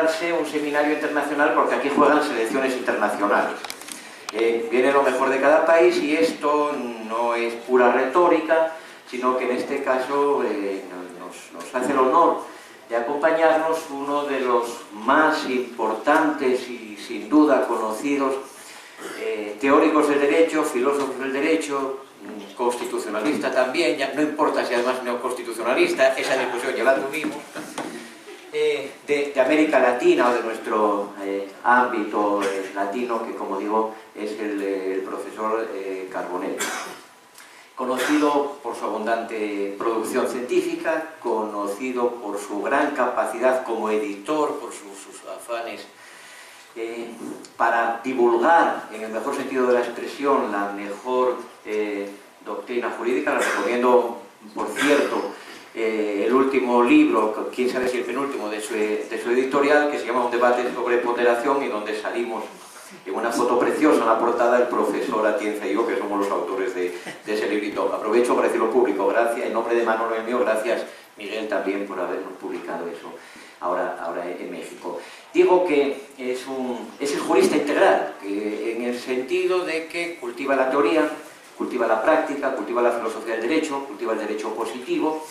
celebrarse un seminario internacional porque aquí juegan selecciones internacionales. Viene lo mejor de cada país y esto no es pura retórica, sino que en este caso nos hace el honor de acompañarnos uno de los más importantes y sin duda conocidos teóricos del derecho, filósofos del derecho, constitucionalista también, ya no importa si además neoconstitucionalista, esa discusión ya la tuvimos, de América Latina o de nuestro ámbito latino, que como digo es el profesor Carbonell. Conocido por su abundante producción científica, conocido por su gran capacidad como editor, por sus afanes para divulgar, en el mejor sentido de la expresión, la mejor doctrina jurídica. Les recomiendo, por cierto, el último libro, quién sabe si el penúltimo, de su editorial, que se llama Un debate sobre ponderación, y donde salimos en una foto preciosa en la portada el profesor Atienza y yo, que somos los autores de ese librito. Aprovecho para decirlo público, gracias, en nombre de Manolo y el mío, gracias Miguel también por habernos publicado eso ahora en México. Digo que es el jurista integral, que en el sentido de que cultiva la teoría, cultiva la práctica, cultiva la filosofía del derecho, cultiva el derecho positivo,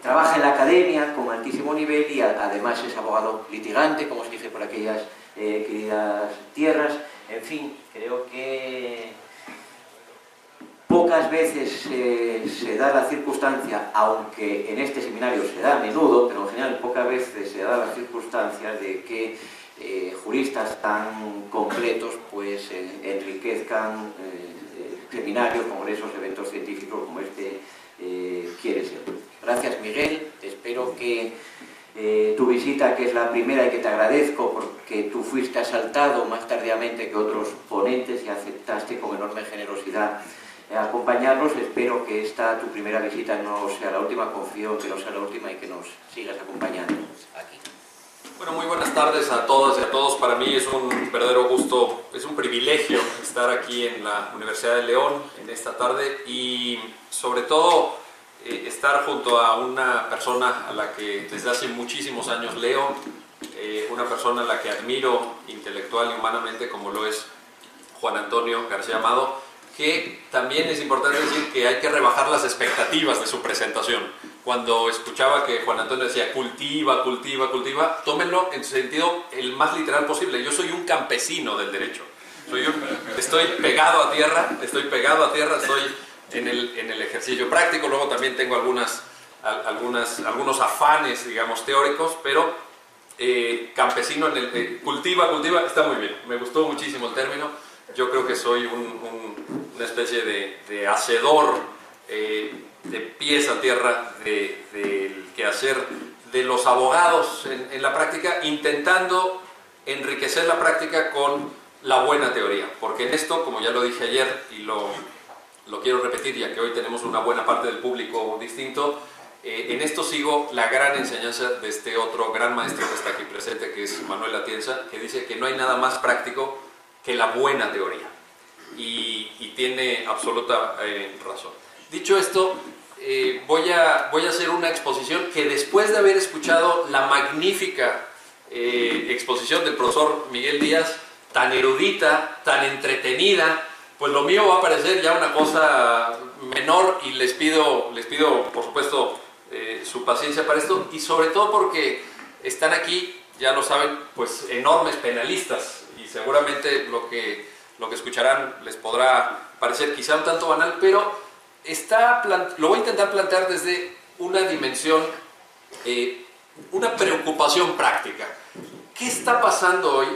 trabaja en la academia con altísimo nivel y además es abogado litigante, como se dice por aquellas queridas tierras. En fin, creo que pocas veces se da la circunstancia, aunque en este seminario se da a menudo, pero en general pocas veces se da la circunstancia de que juristas tan completos pues enriquezcan seminarios, congresos, eventos científicos como este quiere ser. Gracias, Miguel. Espero que tu visita, que es la primera y que te agradezco porque tú fuiste asaltado más tardíamente que otros ponentes y aceptaste con enorme generosidad acompañarnos. Espero que esta, tu primera visita, no sea la última. Confío en que no sea la última y que nos sigas acompañando aquí. Bueno, muy buenas tardes a todas y a todos. Para mí es un verdadero gusto, es un privilegio estar aquí en la Universidad de León en esta tarde y sobre todo estar junto a una persona a la que desde hace muchísimos años leo, una persona a la que admiro intelectual y humanamente, como lo es Juan Antonio García Amado, que también es importante decir que hay que rebajar las expectativas de su presentación. Cuando escuchaba que Juan Antonio decía cultiva, cultiva, cultiva, tómenlo en sentido el más literal posible. Yo soy un campesino del derecho. Estoy pegado a tierra, estoy en el ejercicio práctico. Luego también tengo algunos afanes, digamos, teóricos, pero campesino en el cultiva, está muy bien. Me gustó muchísimo el término. Yo creo que soy una especie de hacedor de pies a tierra del quehacer de los abogados en la práctica, intentando enriquecer la práctica con la buena teoría, porque en esto, como ya lo dije ayer y lo quiero repetir ya que hoy tenemos una buena parte del público distinto, en esto sigo la gran enseñanza de este otro gran maestro que está aquí presente, que es Manuel Atienza, que dice que no hay nada más práctico que la buena teoría, y tiene absoluta razón. Dicho esto, voy a hacer una exposición que, después de haber escuchado la magnífica exposición del profesor Miguel Díaz, tan erudita, tan entretenida, pues lo mío va a parecer ya una cosa menor, y les pido por supuesto su paciencia para esto, y sobre todo porque están aquí, ya lo saben, pues enormes penalistas, y seguramente lo que escucharán les podrá parecer quizá un tanto banal, pero lo voy a intentar plantear desde una dimensión, una preocupación práctica. ¿Qué está pasando hoy?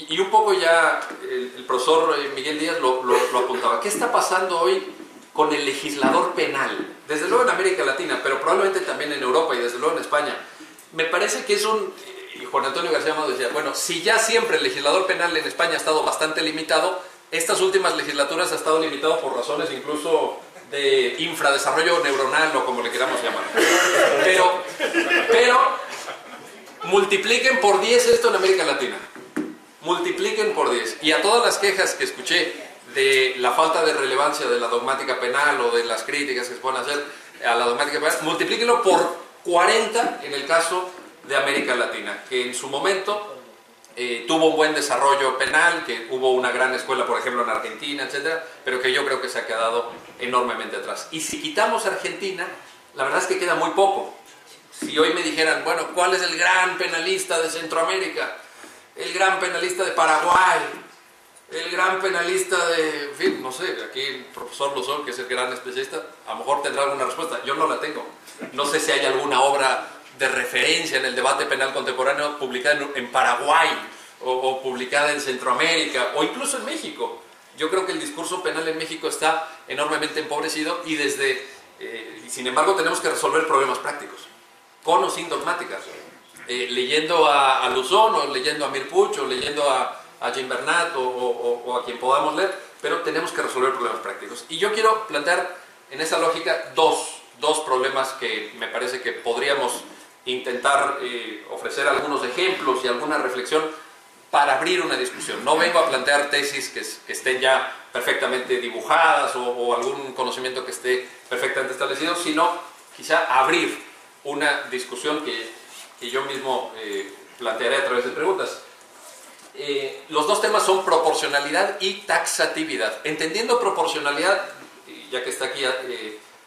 Y un poco ya el profesor Miguel Díaz lo apuntaba. ¿Qué está pasando hoy con el legislador penal? Desde luego en América Latina, pero probablemente también en Europa y desde luego en España. Me parece que es y Juan Antonio García Amado decía, bueno, si ya siempre el legislador penal en España ha estado bastante limitado, estas últimas legislaturas ha estado limitado por razones incluso de infradesarrollo neuronal o como le queramos llamar. Pero multipliquen por 10 esto en América Latina. Multipliquen por 10. Y a todas las quejas que escuché de la falta de relevancia de la dogmática penal o de las críticas que se pueden hacer a la dogmática penal, multiplíquenlo por 40 en el caso de América Latina, que en su momento tuvo un buen desarrollo penal, que hubo una gran escuela, por ejemplo, en Argentina, etcétera, pero que yo creo que se ha quedado enormemente atrás. Y si quitamos Argentina, la verdad es que queda muy poco. Si hoy me dijeran, bueno, ¿cuál es el gran penalista de Centroamérica? El gran penalista de Paraguay, el gran penalista de, en fin, no sé, aquí el profesor Lozón, que es el gran especialista, a lo mejor tendrá alguna respuesta. Yo no la tengo. No sé si hay alguna obra de referencia en el debate penal contemporáneo publicada en Paraguay o publicada en Centroamérica o incluso en México. Yo creo que el discurso penal en México está enormemente empobrecido y sin embargo tenemos que resolver problemas prácticos, con o sin dogmáticas. Leyendo a Luzón o leyendo a Mirpuch o leyendo a Jim Bernat o a quien podamos leer, pero tenemos que resolver problemas prácticos. Y yo quiero plantear en esa lógica dos problemas que me parece que podríamos intentar ofrecer algunos ejemplos y alguna reflexión para abrir una discusión. No vengo a plantear tesis que estén ya perfectamente dibujadas o algún conocimiento que esté perfectamente establecido, sino quizá abrir una discusión que yo mismo plantearé a través de preguntas. Los dos temas son proporcionalidad y taxatividad. Entendiendo proporcionalidad, ya que está aquí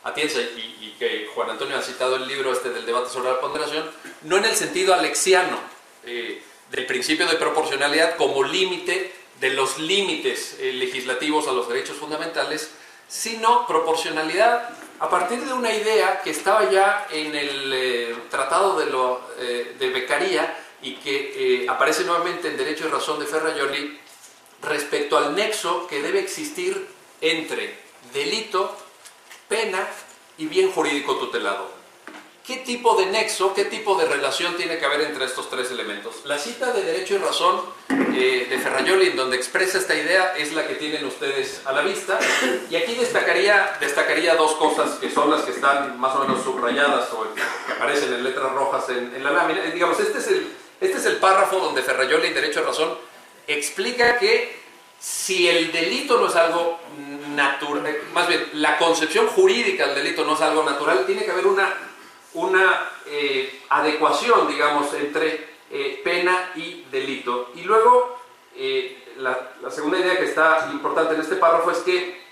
Atienza y que Juan Antonio ha citado el libro del debate sobre la ponderación, no en el sentido alexiano del principio de proporcionalidad como límite de los límites legislativos a los derechos fundamentales, sino proporcionalidad a partir de una idea que estaba ya en el Tratado de Beccaria y que aparece nuevamente en Derecho y Razón de Ferrajoli respecto al nexo que debe existir entre delito, pena y bien jurídico tutelado. ¿Qué tipo de nexo, qué tipo de relación tiene que haber entre estos tres elementos? La cita de Derecho y Razón de Ferrajoli, en donde expresa esta idea, es la que tienen ustedes a la vista. Y aquí destacaría dos cosas que son las que están más o menos subrayadas o que aparecen en letras rojas en la lámina. Digamos, este es el párrafo donde Ferrajoli en Derecho y Razón explica que si el delito no es algo natural, más bien la concepción jurídica del delito no es algo natural, tiene que haber una adecuación, digamos, entre pena y delito. Y luego, la segunda idea que está importante en este párrafo es que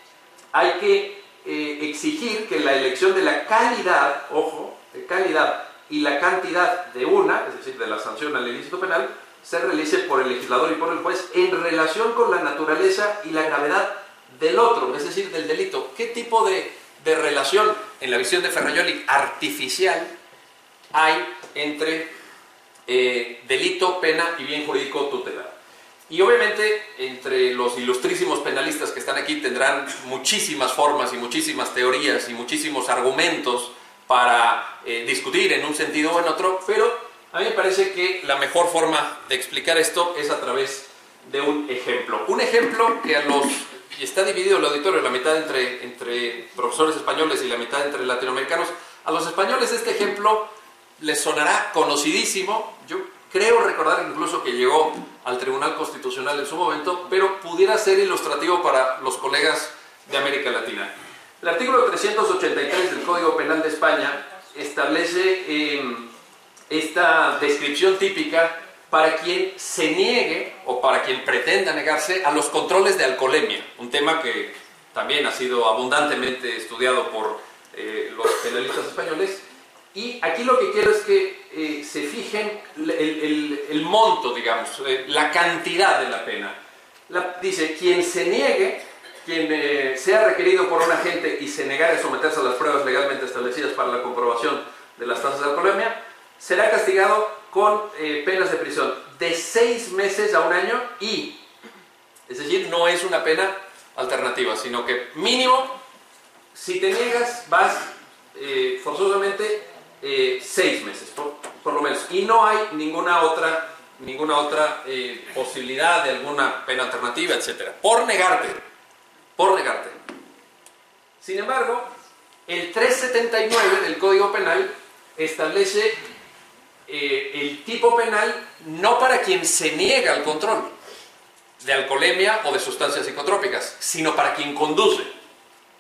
hay que exigir que la elección de la calidad, ojo, de calidad y la cantidad de una, es decir, de la sanción al ilícito penal, se realice por el legislador y por el juez en relación con la naturaleza y la gravedad del otro, es decir, del delito. ¿Qué tipo de relación, en la visión de Ferrajoli, artificial hay entre delito, pena y bien jurídico tutelado? Y obviamente entre los ilustrísimos penalistas que están aquí tendrán muchísimas formas y muchísimas teorías y muchísimos argumentos para discutir en un sentido o en otro, pero a mí me parece que la mejor forma de explicar esto es a través de un ejemplo. Un ejemplo que y está dividido el auditorio, la mitad entre profesores españoles y la mitad entre latinoamericanos. A los españoles este ejemplo les sonará conocidísimo. Yo creo recordar incluso que llegó al Tribunal Constitucional en su momento, pero pudiera ser ilustrativo para los colegas de América Latina. El artículo 383 del Código Penal de España establece esta descripción típica para quien se niegue o para quien pretenda negarse a los controles de alcoholemia, un tema que también ha sido abundantemente estudiado por los penalistas españoles. Y aquí lo que quiero es que se fijen el monto, digamos, la cantidad de la pena. Dice, quien se niegue, quien sea requerido por un agente y se negare a someterse a las pruebas legalmente establecidas para la comprobación de las tasas de alcoholemia, será castigado con penas de prisión de 6 meses a 1 año y, es decir, no es una pena alternativa, sino que mínimo, si te niegas, vas forzosamente 6 meses, por lo menos. Y no hay ninguna otra posibilidad de alguna pena alternativa, etc. Por negarte. Sin embargo, el 379 del Código Penal establece el tipo penal no para quien se niega al control de alcoholemia o de sustancias psicotrópicas, sino para quien conduce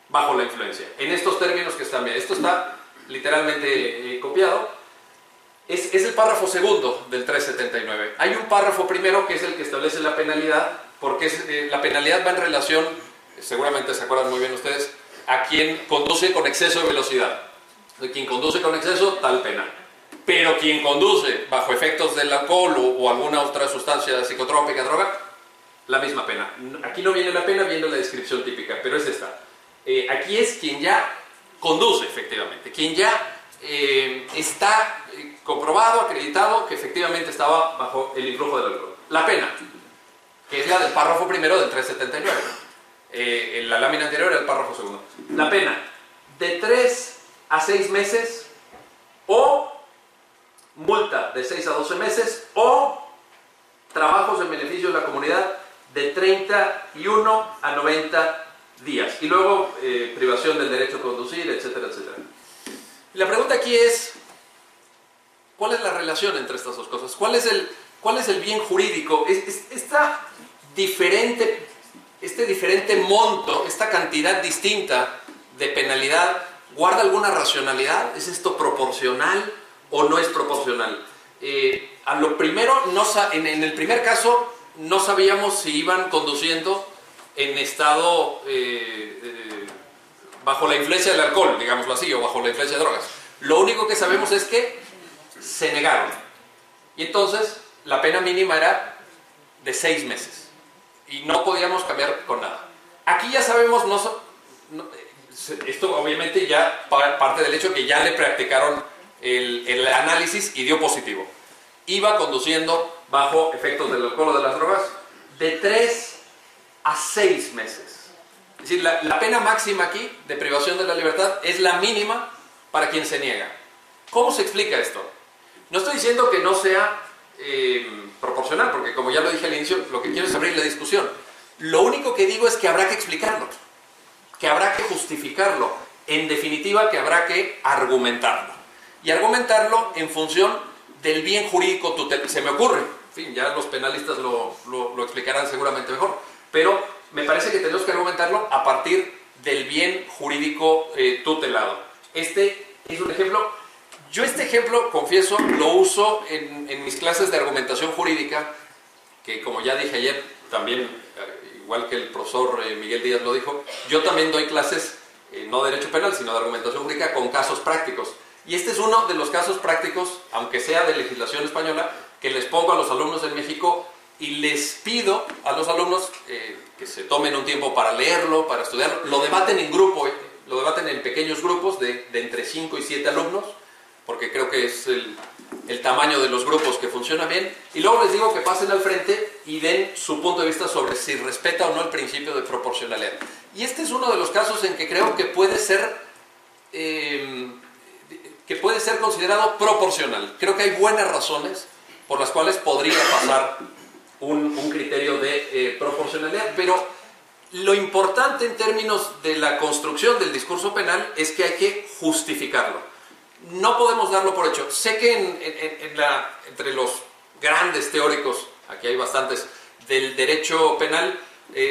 bajo la influencia. En estos términos que están bien, esto está literalmente copiado. Es el párrafo segundo del 379. Hay un párrafo primero que es el que establece la penalidad, porque la penalidad va en relación, seguramente se acuerdan muy bien ustedes, a quien conduce con exceso de velocidad. Quien conduce con exceso, tal pena. Pero quien conduce bajo efectos del alcohol o alguna otra sustancia psicotrópica, droga, la misma pena. Aquí no viene la pena, viene la descripción típica, pero es esta. Aquí es quien ya conduce, efectivamente, quien ya está comprobado, acreditado, que efectivamente estaba bajo el influjo del alcohol. La pena, que es la del párrafo primero del 379. En la lámina anterior era el párrafo segundo. La pena, de 3 a 6 meses, o multa de 6 a 12 meses, o trabajos en beneficio de la comunidad de 31 a 90 días. Y luego privación del derecho a conducir, etcétera, etcétera. Y la pregunta aquí es, ¿cuál es la relación entre estas dos cosas? ¿Cuál es el bien jurídico? Este diferente monto, esta cantidad distinta de penalidad, ¿guarda alguna racionalidad? ¿Es esto proporcional o no es proporcional? A lo primero, en el primer caso, no sabíamos si iban conduciendo en estado bajo la influencia del alcohol, digámoslo así, o bajo la influencia de drogas. Lo único que sabemos es que se negaron. Y entonces, la pena mínima era de 6 meses. Y no podíamos cambiar con nada. Aquí ya sabemos, esto obviamente ya parte del hecho que ya le practicaron el análisis y dio positivo. Iba conduciendo bajo efectos del alcohol o de las drogas de 3 a 6 meses. Es decir, la pena máxima aquí de privación de la libertad es la mínima para quien se niega. ¿Cómo se explica esto? No estoy diciendo que no sea proporcional, porque como ya lo dije al inicio, lo que quiero es abrir la discusión. Lo único que digo es que habrá que explicarlo, que habrá que justificarlo, en definitiva que habrá que argumentarlo. Y argumentarlo en función del bien jurídico tutelar. Se me ocurre, en fin, ya los penalistas lo explicarán seguramente mejor, pero me parece que tenemos que argumentarlo a partir del bien jurídico tutelado. Este es un ejemplo. Yo este ejemplo, confieso, lo uso en mis clases de argumentación jurídica, que como ya dije ayer, también, igual que el profesor Miguel Díaz lo dijo, yo también doy clases, no de derecho penal, sino de argumentación jurídica con casos prácticos. Y este es uno de los casos prácticos, aunque sea de legislación española, que les pongo a los alumnos en México y les pido a los alumnos que se tomen un tiempo para leerlo, para estudiarlo. Lo debaten en grupo, lo debaten en pequeños grupos de entre 5 y 7 alumnos, porque creo que es el tamaño de los grupos que funciona bien, y luego les digo que pasen al frente y den su punto de vista sobre si respeta o no el principio de proporcionalidad. Y este es uno de los casos en que creo que puede ser considerado proporcional. Creo que hay buenas razones por las cuales podría pasar un criterio de proporcionalidad, pero lo importante en términos de la construcción del discurso penal es que hay que justificarlo. No podemos darlo por hecho. Sé que entre los grandes teóricos, aquí hay bastantes, del derecho penal,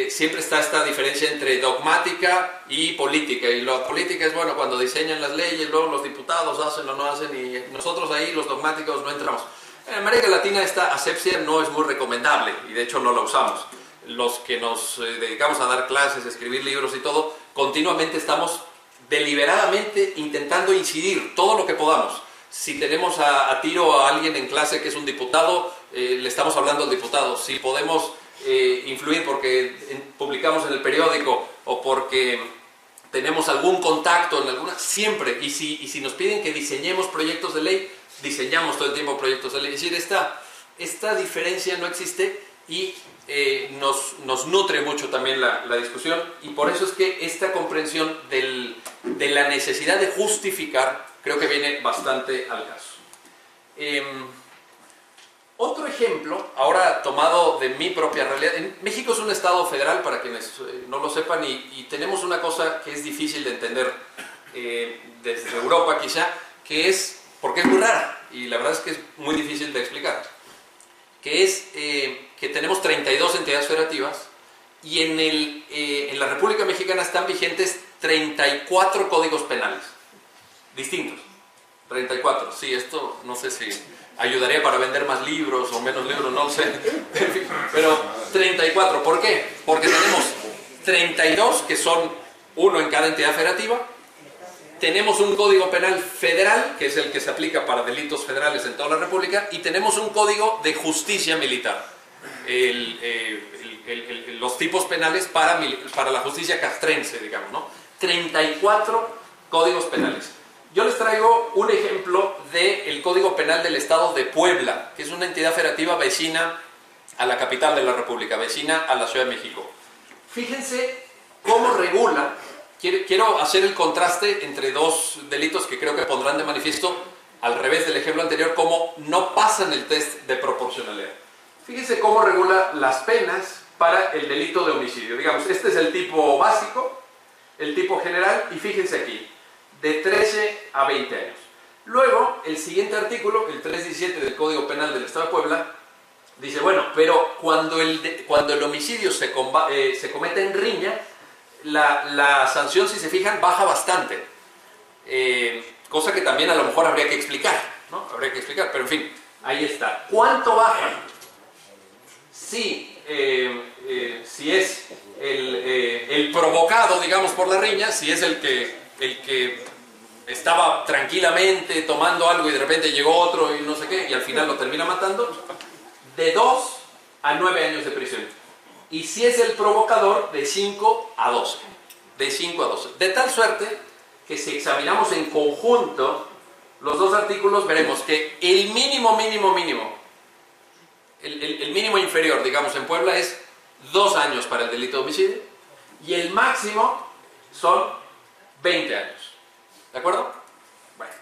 siempre está esta diferencia entre dogmática y política. Y la política es, bueno, cuando diseñan las leyes, luego los diputados hacen o no hacen, y nosotros ahí, los dogmáticos, no entramos. En América Latina esta asepsia no es muy recomendable, y de hecho no la usamos. Los que nos dedicamos a dar clases, a escribir libros y todo, continuamente estamos deliberadamente intentando incidir todo lo que podamos. Si tenemos a tiro a alguien en clase que es un diputado, le estamos hablando al diputado. Si podemos influir porque publicamos en el periódico o porque tenemos algún contacto en alguna, siempre. Y si nos piden que diseñemos proyectos de ley, diseñamos todo el tiempo proyectos de ley. Es decir, esta diferencia no existe y nos nutre mucho también la discusión, y por eso es que esta comprensión de la necesidad de justificar creo que viene bastante al caso. Otro ejemplo, ahora tomado de mi propia realidad. México es un estado federal, para quienes no lo sepan, y tenemos una cosa que es difícil de entender desde Europa quizá, que es, porque es muy rara, y la verdad es que es muy difícil de explicar, que es que tenemos 32 entidades federativas y en la República Mexicana están vigentes 34 códigos penales distintos. 34, sí, esto no sé si ayudaría para vender más libros o menos libros, no lo sé. Pero 34, ¿por qué? Porque tenemos 32, que son uno en cada entidad federativa. Tenemos un código penal federal, que es el que se aplica para delitos federales en toda la República, y tenemos un código de justicia militar. Los tipos penales para la justicia castrense, digamos, ¿no? 34 códigos penales. Yo les traigo un ejemplo del Código Penal del Estado de Puebla, que es una entidad federativa vecina a la capital de la República, vecina a la Ciudad de México. Fíjense cómo regula. Quiero hacer el contraste entre dos delitos que creo que pondrán de manifiesto, al revés del ejemplo anterior, cómo no pasan el test de proporcionalidad. Fíjense cómo regula las penas para el delito de homicidio. Digamos, este es el tipo básico, el tipo general, y fíjense aquí, de 13 a 20 años. Luego, el siguiente artículo, el 317 del Código Penal del Estado de Puebla, dice, bueno, pero cuando el homicidio se comete en riña, la sanción, si se fijan, baja bastante. Cosa que también a lo mejor habría que explicar, ¿no? Habría que explicar, pero en fin, ahí está. ¿Cuánto baja? Si es el provocado, digamos, por la riña, si es el que estaba tranquilamente tomando algo y de repente llegó otro y no sé qué, y al final lo termina matando, de 2 a 9 años de prisión. Y si es el provocador, de 5 a 12. De 5 a 12. De tal suerte que si examinamos en conjunto los dos artículos, veremos que el mínimo, el mínimo inferior, digamos, en Puebla es 2 años para el delito de homicidio y el máximo son 20 años. ¿De acuerdo? Bueno,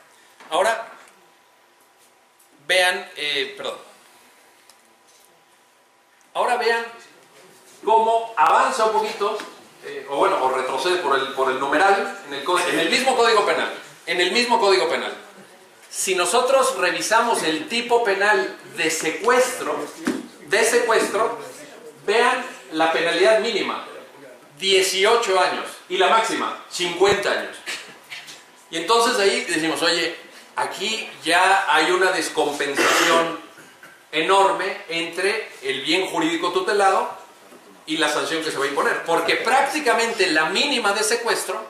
ahora vean, ahora vean cómo avanza un poquito, o retrocede por el numeral en el mismo Código Penal. En el mismo Código Penal. Si nosotros revisamos el tipo penal de secuestro, vean la penalidad mínima, 18 años, y la máxima, 50 años. Y entonces ahí decimos, oye, aquí ya hay una descompensación enorme entre el bien jurídico tutelado y la sanción que se va a imponer, porque prácticamente la mínima de secuestro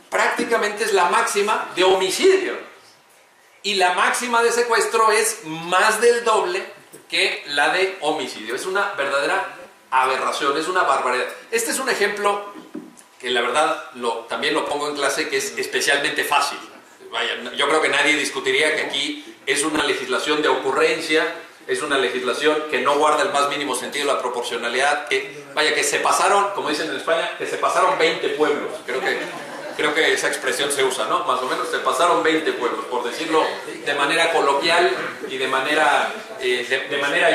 prácticamente es la máxima de homicidio, y la máxima de secuestro es más del doble que la de homicidio. Es una verdadera aberración, es una barbaridad. Este es un ejemplo que la verdad también lo pongo en clase, que es especialmente fácil. Vaya, yo creo que nadie discutiría que aquí es una legislación de ocurrencia, es una legislación que no guarda el más mínimo sentido de la proporcionalidad, que se pasaron, como dicen en España, que se pasaron 20 pueblos. Creo que esa expresión se usa, ¿no? Más o menos se pasaron 20 pueblos, por decirlo de manera coloquial y de manera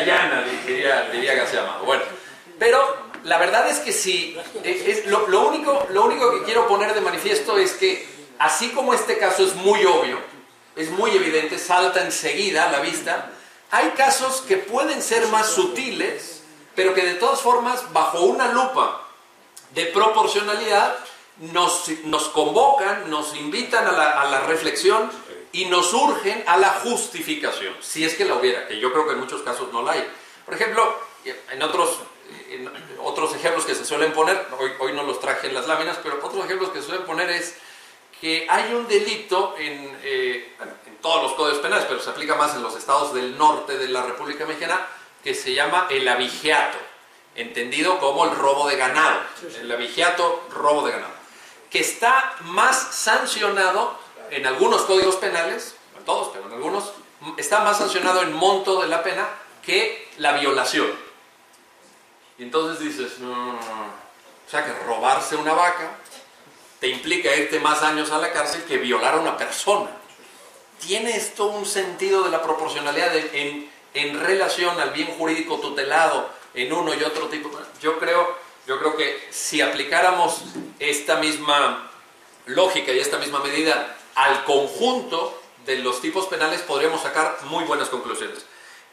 llana, diría García Amado. Bueno, pero la verdad es que sí, lo único que quiero poner de manifiesto es que, así como este caso es muy obvio, es muy evidente, salta enseguida a la vista, hay casos que pueden ser más sutiles, pero que de todas formas, bajo una lupa de proporcionalidad, nos convocan, nos invitan a la reflexión y nos urgen a la justificación, si es que la hubiera, que yo creo que en muchos casos no la hay. Por ejemplo, en otros ejemplos que se suelen poner, hoy no los traje en las láminas, pero otros ejemplos que se suelen poner es que hay un delito en todos los códigos penales, pero se aplica más en los estados del norte de la República Mexicana, que se llama el abigeato, entendido como el robo de ganado. El abigeato, robo de ganado, que está más sancionado en algunos códigos penales, no en todos, pero en algunos, está más sancionado en monto de la pena que la violación. Y entonces dices, no. O sea que robarse una vaca te implica irte más años a la cárcel que violar a una persona. ¿Tiene esto un sentido de la proporcionalidad en relación al bien jurídico tutelado en uno y otro tipo? Yo creo que si aplicáramos esta misma lógica y esta misma medida al conjunto de los tipos penales, podríamos sacar muy buenas conclusiones.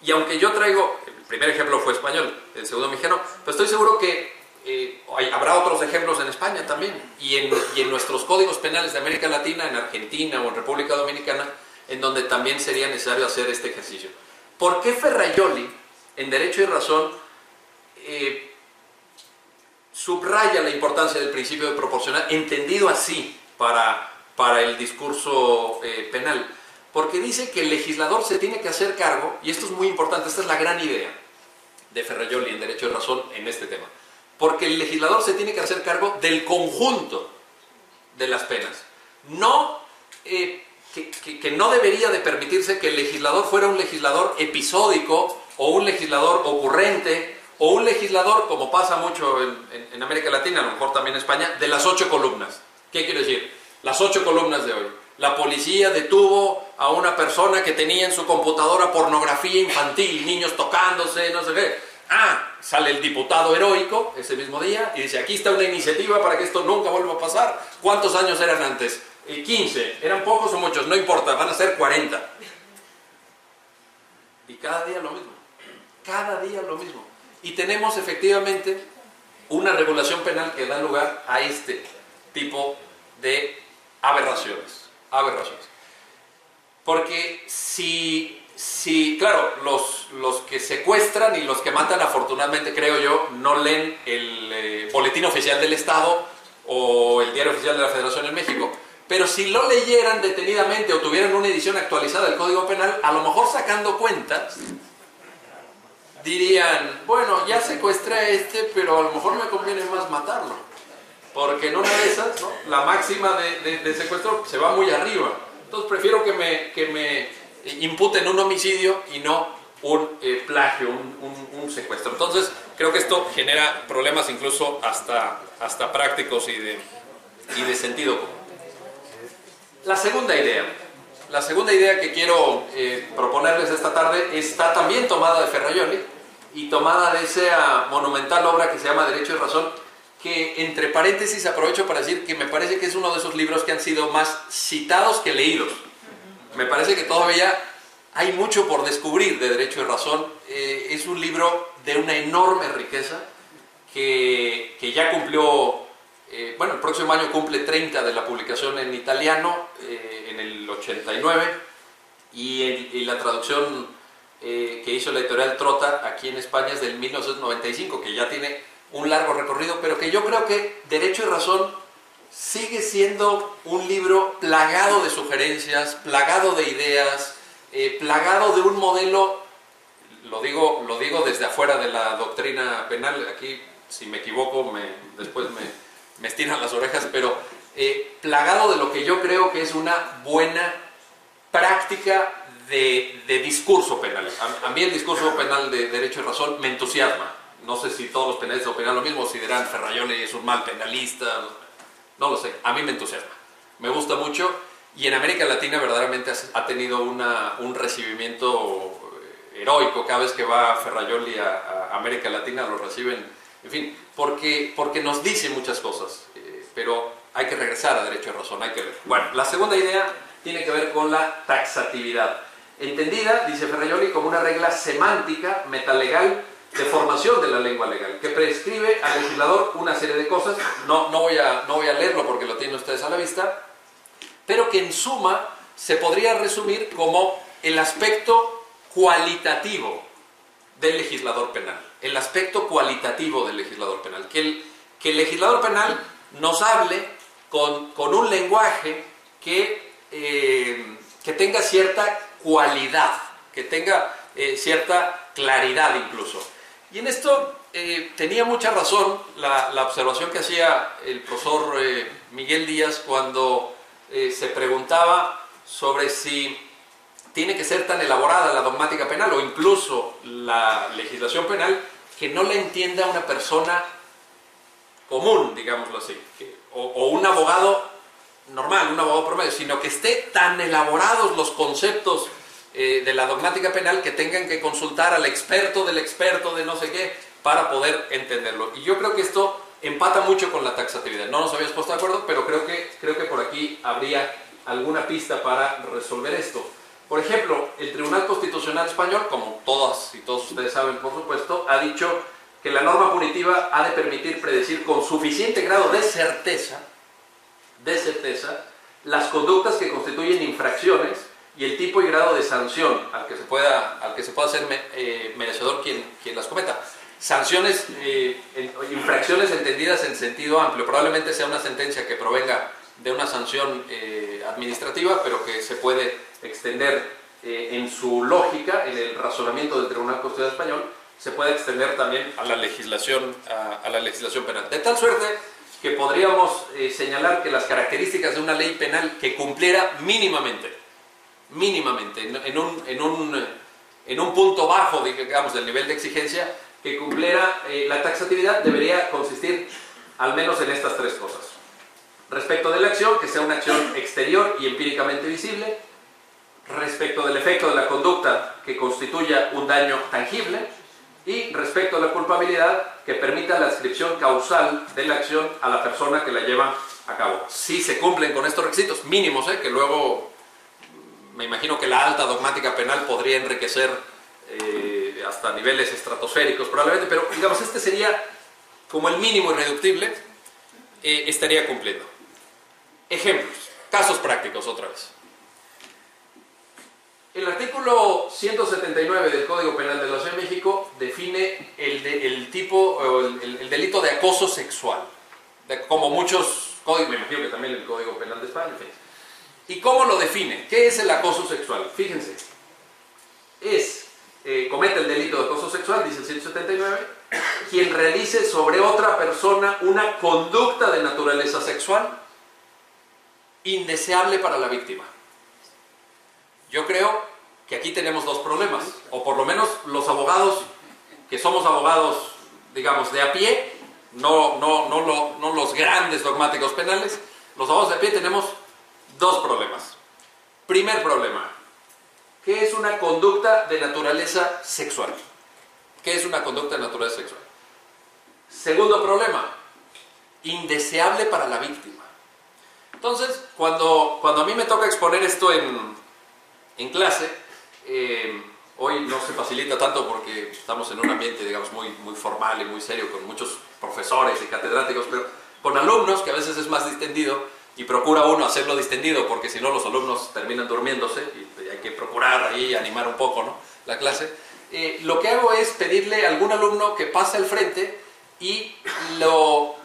Y aunque yo traigo, el primer ejemplo fue español, el segundo mexicano, pero estoy seguro que habrá otros ejemplos en España también, y en nuestros códigos penales de América Latina, en Argentina o en República Dominicana, en donde también sería necesario hacer este ejercicio. ¿Por qué Ferrajoli, en Derecho y Razón, subraya la importancia del principio de proporcionalidad, entendido así para el discurso penal? Porque dice que el legislador se tiene que hacer cargo, y esto es muy importante, esta es la gran idea de Ferrajoli en Derecho y Razón en este tema, porque el legislador se tiene que hacer cargo del conjunto de las penas. No, que no debería de permitirse que el legislador fuera un legislador episódico o un legislador ocurrente o un legislador, como pasa mucho en América Latina, a lo mejor también en España, de las 8 columnas. ¿Qué quiero decir? Las 8 columnas de hoy. La policía detuvo a una persona que tenía en su computadora pornografía infantil, niños tocándose, no sé qué. Sale el diputado heroico ese mismo día y dice, aquí está una iniciativa para que esto nunca vuelva a pasar. ¿Cuántos años eran antes? 15. ¿Eran pocos o muchos? No importa, van a ser 40. Y cada día lo mismo. Cada día lo mismo. Y tenemos efectivamente una regulación penal que da lugar a este tipo de aberraciones. Porque claro, los que secuestran y los que matan, afortunadamente, creo yo, no leen el Boletín Oficial del Estado o el Diario Oficial de la Federación en México. Pero si lo leyeran detenidamente o tuvieran una edición actualizada del Código Penal, a lo mejor sacando cuentas, dirían, bueno, ya secuestré a este, pero a lo mejor me conviene más matarlo. Porque en una de esas, ¿no?, la máxima de secuestro se va muy arriba. Entonces prefiero que me imputen un homicidio y no un plagio, un secuestro. Entonces creo que esto genera problemas incluso hasta prácticos y de sentido común. La segunda idea que quiero proponerles esta tarde está también tomada de Ferrajoli y tomada de esa monumental obra que se llama Derecho y Razón, que entre paréntesis aprovecho para decir que me parece que es uno de esos libros que han sido más citados que leídos. Me parece que todavía hay mucho por descubrir de Derecho y Razón. Es un libro de una enorme riqueza que ya cumplió, el próximo año cumple 30 de la publicación en italiano, en el 89, y la traducción que hizo la editorial Trota aquí en España es del 1995, que ya tiene un largo recorrido, pero que yo creo que Derecho y Razón sigue siendo un libro plagado de sugerencias, plagado de ideas, plagado de un modelo, lo digo desde afuera de la doctrina penal, aquí si me equivoco después me estiran las orejas, pero plagado de lo que yo creo que es una buena práctica de discurso penal. A mí el discurso penal de Derecho y Razón me entusiasma. No sé si todos los penalistas opinan lo mismo, si dirán Ferrajoli es un mal penalista, no lo sé, a mí me entusiasma, me gusta mucho, y en América Latina verdaderamente ha tenido un recibimiento heroico. Cada vez que va Ferrajoli a América Latina lo reciben, en fin, porque nos dice muchas cosas, pero hay que regresar a Derecho y Razón, hay que ver. Bueno, la segunda idea tiene que ver con la taxatividad, entendida, dice Ferrajoli, como una regla semántica, metalegal, de formación de la lengua legal, que prescribe al legislador una serie de cosas. No voy a leerlo porque lo tienen ustedes a la vista, pero que en suma se podría resumir como el aspecto cualitativo del legislador penal. El aspecto cualitativo del legislador penal. Que el legislador penal nos hable con un lenguaje que tenga cierta cualidad, que tenga cierta claridad incluso. Y en esto tenía mucha razón la observación que hacía el profesor Miguel Díaz cuando se preguntaba sobre si tiene que ser tan elaborada la dogmática penal o incluso la legislación penal que no la entienda una persona común, digámoslo así, o un abogado normal, un abogado promedio, sino que esté tan elaborados los conceptos de la dogmática penal que tengan que consultar al experto del experto de no sé qué para poder entenderlo. Y yo creo que esto empata mucho con la taxatividad. No nos habíamos puesto de acuerdo, pero creo que por aquí habría alguna pista para resolver esto. Por ejemplo, el Tribunal Constitucional Español, como todas y todos ustedes saben, por supuesto, ha dicho que la norma punitiva ha de permitir predecir con suficiente grado de certeza las conductas que constituyen infracciones y el tipo y grado de sanción al que se pueda ser merecedor quien las cometa. Sanciones, infracciones entendidas en sentido amplio. Probablemente sea una sentencia que provenga de una sanción administrativa, pero que se puede extender en su lógica, en el razonamiento del Tribunal Constitucional Español, se puede extender también a la legislación penal. De tal suerte que podríamos señalar que las características de una ley penal que cumpliera mínimamente, en un punto bajo, digamos, del nivel de exigencia, que cumpliera la taxatividad, debería consistir al menos en estas tres cosas. Respecto de la acción, que sea una acción exterior y empíricamente visible. Respecto del efecto de la conducta, que constituya un daño tangible. Y respecto a la culpabilidad, que permita la adscripción causal de la acción a la persona que la lleva a cabo. Si se cumplen con estos requisitos mínimos, que luego me imagino que la alta dogmática penal podría enriquecer hasta niveles estratosféricos probablemente, pero digamos este sería como el mínimo irreductible, estaría cumpliendo. Ejemplos, casos prácticos otra vez. El artículo 179 del Código Penal de la Ciudad de México define el delito de acoso sexual, como muchos códigos, me imagino que también el Código Penal de España, en fin. ¿Y cómo lo define? ¿Qué es el acoso sexual? Fíjense, comete el delito de acoso sexual, dice el 179, quien realice sobre otra persona una conducta de naturaleza sexual indeseable para la víctima. Yo creo que aquí tenemos dos problemas, o por lo menos los abogados, que somos abogados, digamos, de a pie, no los grandes dogmáticos penales, los abogados de a pie tenemos dos problemas. Primer problema, ¿qué es una conducta de naturaleza sexual? ¿Qué es una conducta de naturaleza sexual? Segundo problema, indeseable para la víctima. Entonces, cuando a mí me toca exponer esto en clase, hoy no se facilita tanto porque estamos en un ambiente, digamos, muy formal y muy serio, con muchos profesores y catedráticos, pero con alumnos, que a veces es más distendido, y procura uno hacerlo distendido, porque si no los alumnos terminan durmiéndose, y hay que procurar ahí animar un poco, ¿no?, la clase. Lo que hago es pedirle a algún alumno que pase al frente y no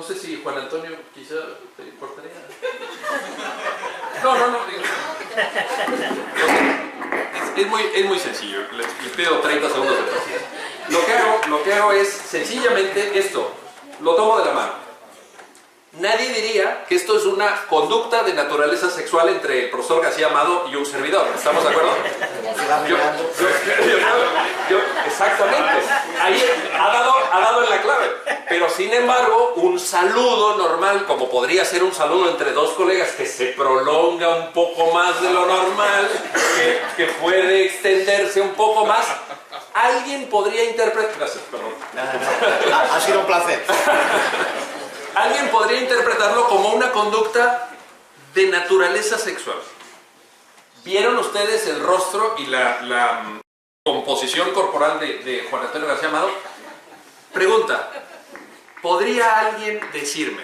sé si Juan Antonio quizá te importaría. No. Es muy sencillo. Les pido 30 segundos de paciencia. Lo que hago es sencillamente esto. Lo tomo de la mano. Nadie diría que esto es una conducta de naturaleza sexual entre el profesor García Amado y un servidor. ¿Estamos de acuerdo? Exactamente. Ahí ha dado en la clave. Pero sin embargo, un saludo normal, como podría ser un saludo entre dos colegas, que se prolonga un poco más de lo normal, que puede extenderse un poco más, alguien podría interpretar... Gracias, perdón. Ha sido un placer. Alguien podría interpretarlo como una conducta de naturaleza sexual. ¿Vieron ustedes el rostro y la composición corporal de Juan Antonio García Amado? Pregunta, ¿podría alguien decirme,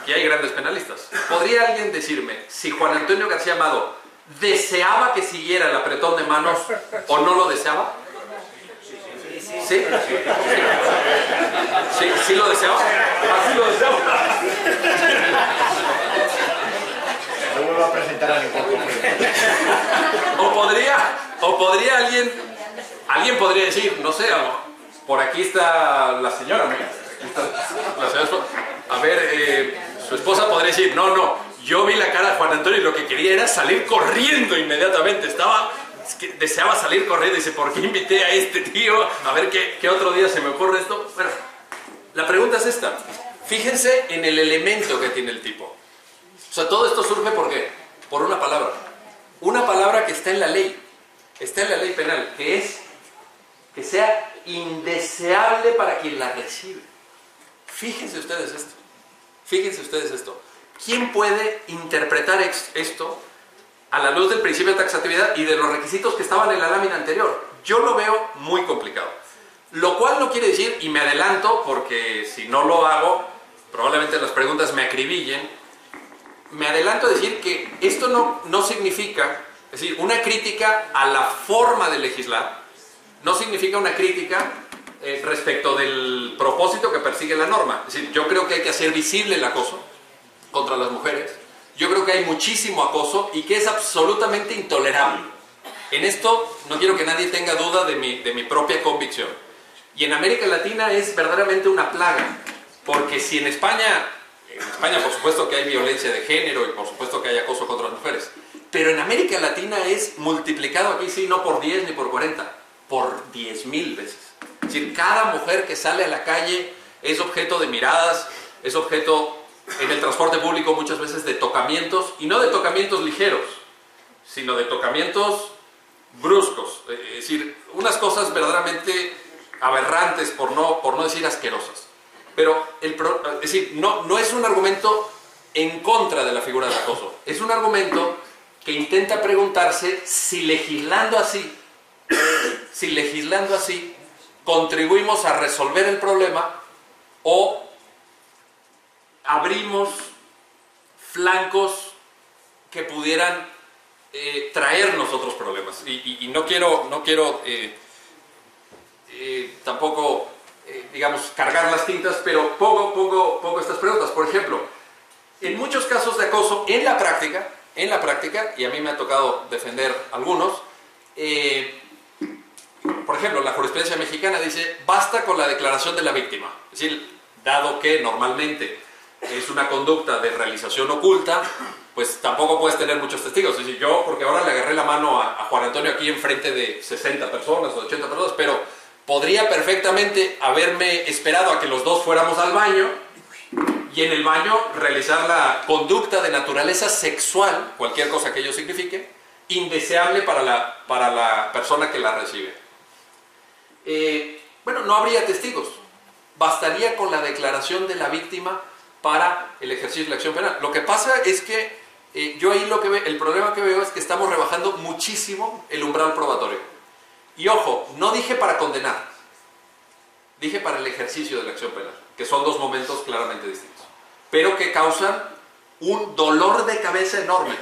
aquí hay grandes penalistas, ¿podría alguien decirme si Juan Antonio García Amado deseaba que siguiera el apretón de manos o no lo deseaba? ¿Sí? ¿Sí lo deseaba? ¿Así lo deseaba? No vuelvo a presentar a ningún conflicto. O podría alguien podría decir, no sé, por aquí está la señora, ¿no? A ver, su esposa podría decir, no, yo vi la cara de Juan Antonio y lo que quería era salir corriendo inmediatamente, deseaba salir corriendo y dice, ¿por qué invité a este tío? A ver qué otro día se me ocurre esto. Bueno, la pregunta es esta. Fíjense en el elemento que tiene el tipo. O sea, todo esto surge ¿por qué? Por una palabra. Una palabra que está en la ley. Está en la ley penal, que es que sea indeseable para quien la recibe. Fíjense ustedes esto. ¿Quién puede interpretar esto a la luz del principio de taxatividad y de los requisitos que estaban en la lámina anterior? Yo lo veo muy complicado. Lo cual no quiere decir, y me adelanto, porque si no lo hago, probablemente las preguntas me acribillen, me adelanto a decir que esto no significa Es decir, una crítica a la forma de legislar no significa una crítica respecto del propósito que persigue la norma. Es decir, yo creo que hay que hacer visible el acoso contra las mujeres. Yo creo que hay muchísimo acoso y que es absolutamente intolerable. En esto no quiero que nadie tenga duda de mi propia convicción. Y en América Latina es verdaderamente una plaga, porque si en España por supuesto que hay violencia de género y por supuesto que hay acoso contra las mujeres, pero en América Latina es multiplicado aquí sí, no por 10 ni por 40, por 10,000 veces. Es decir, cada mujer que sale a la calle es objeto de miradas, es objeto en el transporte público muchas veces de tocamientos, y no de tocamientos ligeros, sino de tocamientos bruscos, es decir, unas cosas verdaderamente aberrantes, por no decir asquerosas. Pero, es decir, no es un argumento en contra de la figura del acoso, es un argumento que intenta preguntarse si legislando así, contribuimos a resolver el problema o abrimos flancos que pudieran traernos otros problemas. Y no quiero tampoco, digamos, cargar las tintas, pero pongo estas preguntas. Por ejemplo, en muchos casos de acoso, en la práctica, y a mí me ha tocado defender algunos, por ejemplo, la jurisprudencia mexicana dice, basta con la declaración de la víctima. Es decir, dado que normalmente es una conducta de realización oculta, pues tampoco puedes tener muchos testigos. Es decir, yo, porque ahora le agarré la mano a Juan Antonio aquí enfrente de 60 personas o 80 personas, pero podría perfectamente haberme esperado a que los dos fuéramos al baño y en el baño realizar la conducta de naturaleza sexual, cualquier cosa que ello signifique, indeseable para la persona que la recibe. Bueno, no habría testigos. Bastaría con la declaración de la víctima para el ejercicio de la acción penal. Lo que pasa es que yo ahí el problema que veo es que estamos rebajando muchísimo el umbral probatorio. Y ojo, no dije para condenar, dije para el ejercicio de la acción penal, que son dos momentos claramente distintos, pero que causan un dolor de cabeza enorme,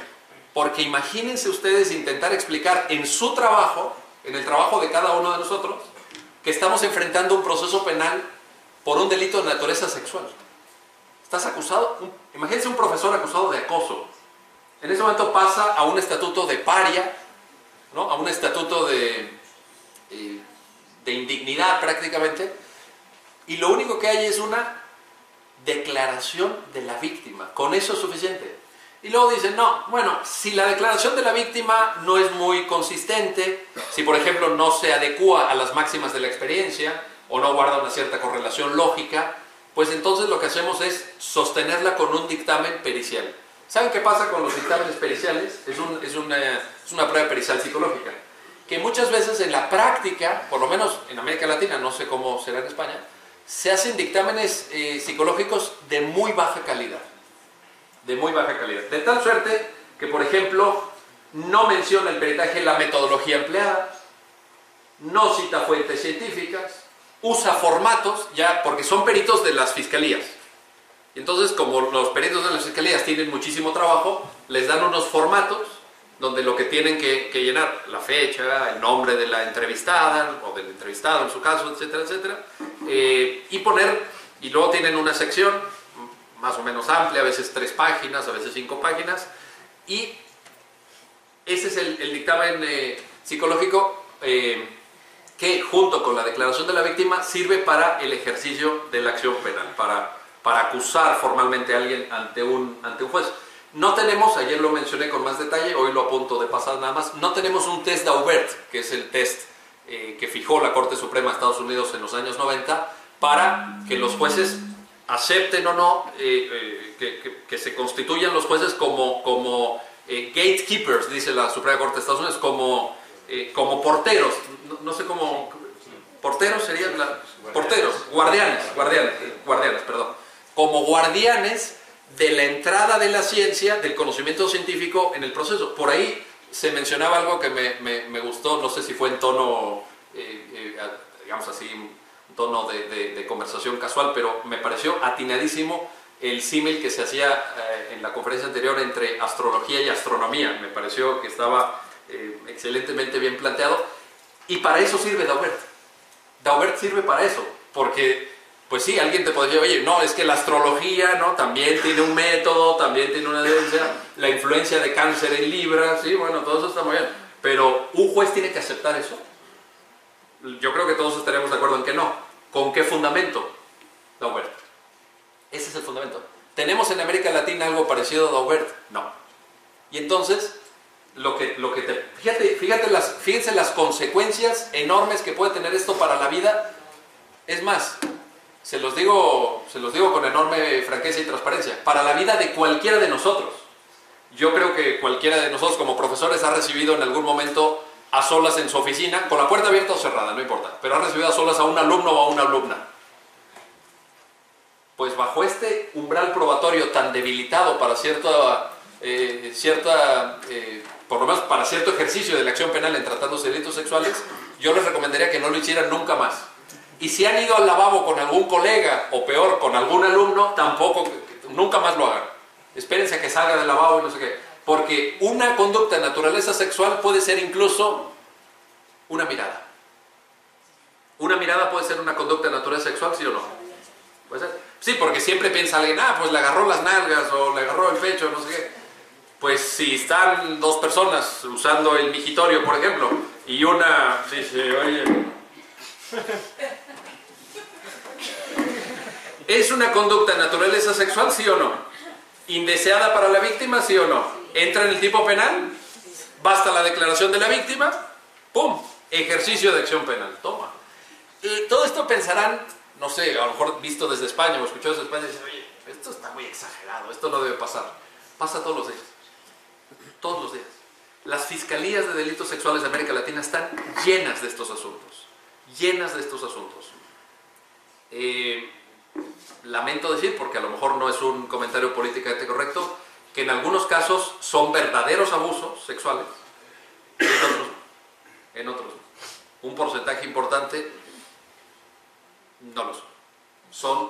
porque imagínense ustedes intentar explicar en su trabajo, en el trabajo de cada uno de nosotros, que estamos enfrentando un proceso penal por un delito de naturaleza sexual. Estás acusado, imagínense un profesor acusado de acoso. En ese momento pasa a un estatuto de paria, ¿no? A un estatuto de indignidad prácticamente, y lo único que hay es una declaración de la víctima. Con eso es suficiente. Y luego dicen, no, bueno, si la declaración de la víctima no es muy consistente, si por ejemplo no se adecúa a las máximas de la experiencia o no guarda una cierta correlación lógica, pues entonces lo que hacemos es sostenerla con un dictamen pericial. ¿Saben qué pasa con los dictámenes periciales? Es una prueba pericial psicológica, que muchas veces en la práctica, por lo menos en América Latina, no sé cómo será en España, se hacen dictámenes psicológicos de muy baja calidad. De muy baja calidad. De tal suerte que, por ejemplo, no menciona el peritaje la metodología empleada, no cita fuentes científicas, usa formatos, ya, porque son peritos de las fiscalías. Y entonces, como los peritos de las fiscalías tienen muchísimo trabajo, les dan unos formatos donde lo que tienen que llenar, la fecha, el nombre de la entrevistada, o del entrevistado en su caso, etcétera, etcétera, y luego tienen una sección más o menos amplia, a veces 3 páginas, a veces 5 páginas, y ese es el dictamen psicológico que junto con la declaración de la víctima sirve para el ejercicio de la acción penal, para acusar formalmente a alguien ante un juez. No tenemos, ayer lo mencioné con más detalle, hoy lo apunto de pasada nada más, no tenemos un test d'Aubert, que es el test que fijó la Corte Suprema de Estados Unidos en los años 90, para que los jueces acepten o no que se constituyan los jueces como gatekeepers, dice la Suprema Corte de Estados Unidos, como porteros, no sé cómo, porteros serían, guardianes, perdón, como guardianes de la entrada de la ciencia, del conocimiento científico en el proceso. Por ahí se mencionaba algo que me gustó, no sé si fue en tono, digamos así, un tono de conversación casual, pero me pareció atinadísimo el símil que se hacía en la conferencia anterior entre astrología y astronomía. Me pareció que estaba excelentemente bien planteado, y para eso sirve Daubert. Daubert sirve para eso, porque, pues sí, alguien te podría decir, oye, no, es que la astrología, ¿no?, también tiene un método, también tiene una evidencia, la influencia de Cáncer en Libra, sí, bueno, todo eso está muy bien, pero ¿un juez tiene que aceptar eso? Yo creo que todos estaremos de acuerdo en que no. ¿Con qué fundamento? Daubert. Ese es el fundamento. ¿Tenemos en América Latina algo parecido a Daubert? No. Y entonces, fíjense las consecuencias enormes que puede tener esto para la vida. Es más, se los digo con enorme franqueza y transparencia, para la vida de cualquiera de nosotros. Yo creo que cualquiera de nosotros como profesores ha recibido en algún momento a solas en su oficina, con la puerta abierta o cerrada, no importa, pero ha recibido a solas a un alumno o a una alumna. Pues bajo este umbral probatorio tan debilitado para por lo menos para cierto ejercicio de la acción penal en tratándose de delitos sexuales, yo les recomendaría que no lo hicieran nunca más. Y si han ido al lavabo con algún colega, o peor, con algún alumno, tampoco, nunca más lo hagan. Espérense a que salga del lavabo y no sé qué. Porque una conducta de naturaleza sexual puede ser incluso una mirada. ¿Una mirada puede ser una conducta de naturaleza sexual, sí o no? ¿Puede ser? Sí, porque siempre piensa alguien, pues le agarró las nalgas o le agarró el pecho, no sé qué. Pues si están dos personas usando el migitorio, por ejemplo, y una dice, oye... ¿Es una conducta de naturaleza sexual, sí o no? ¿Indeseada para la víctima, sí o no? ¿Entra en el tipo penal? ¿Basta la declaración de la víctima? ¡Pum! Ejercicio de acción penal. Toma. Todo esto pensarán, no sé, a lo mejor visto desde España o escuchado desde España, y dicen, oye, esto está muy exagerado, esto no debe pasar. Pasa todos los días. Todos los días. Las fiscalías de delitos sexuales de América Latina están llenas de estos asuntos. Llenas de estos asuntos. Lamento decir, porque a lo mejor no es un comentario políticamente correcto, que en algunos casos son verdaderos abusos sexuales, y en otros un porcentaje importante no lo son. Son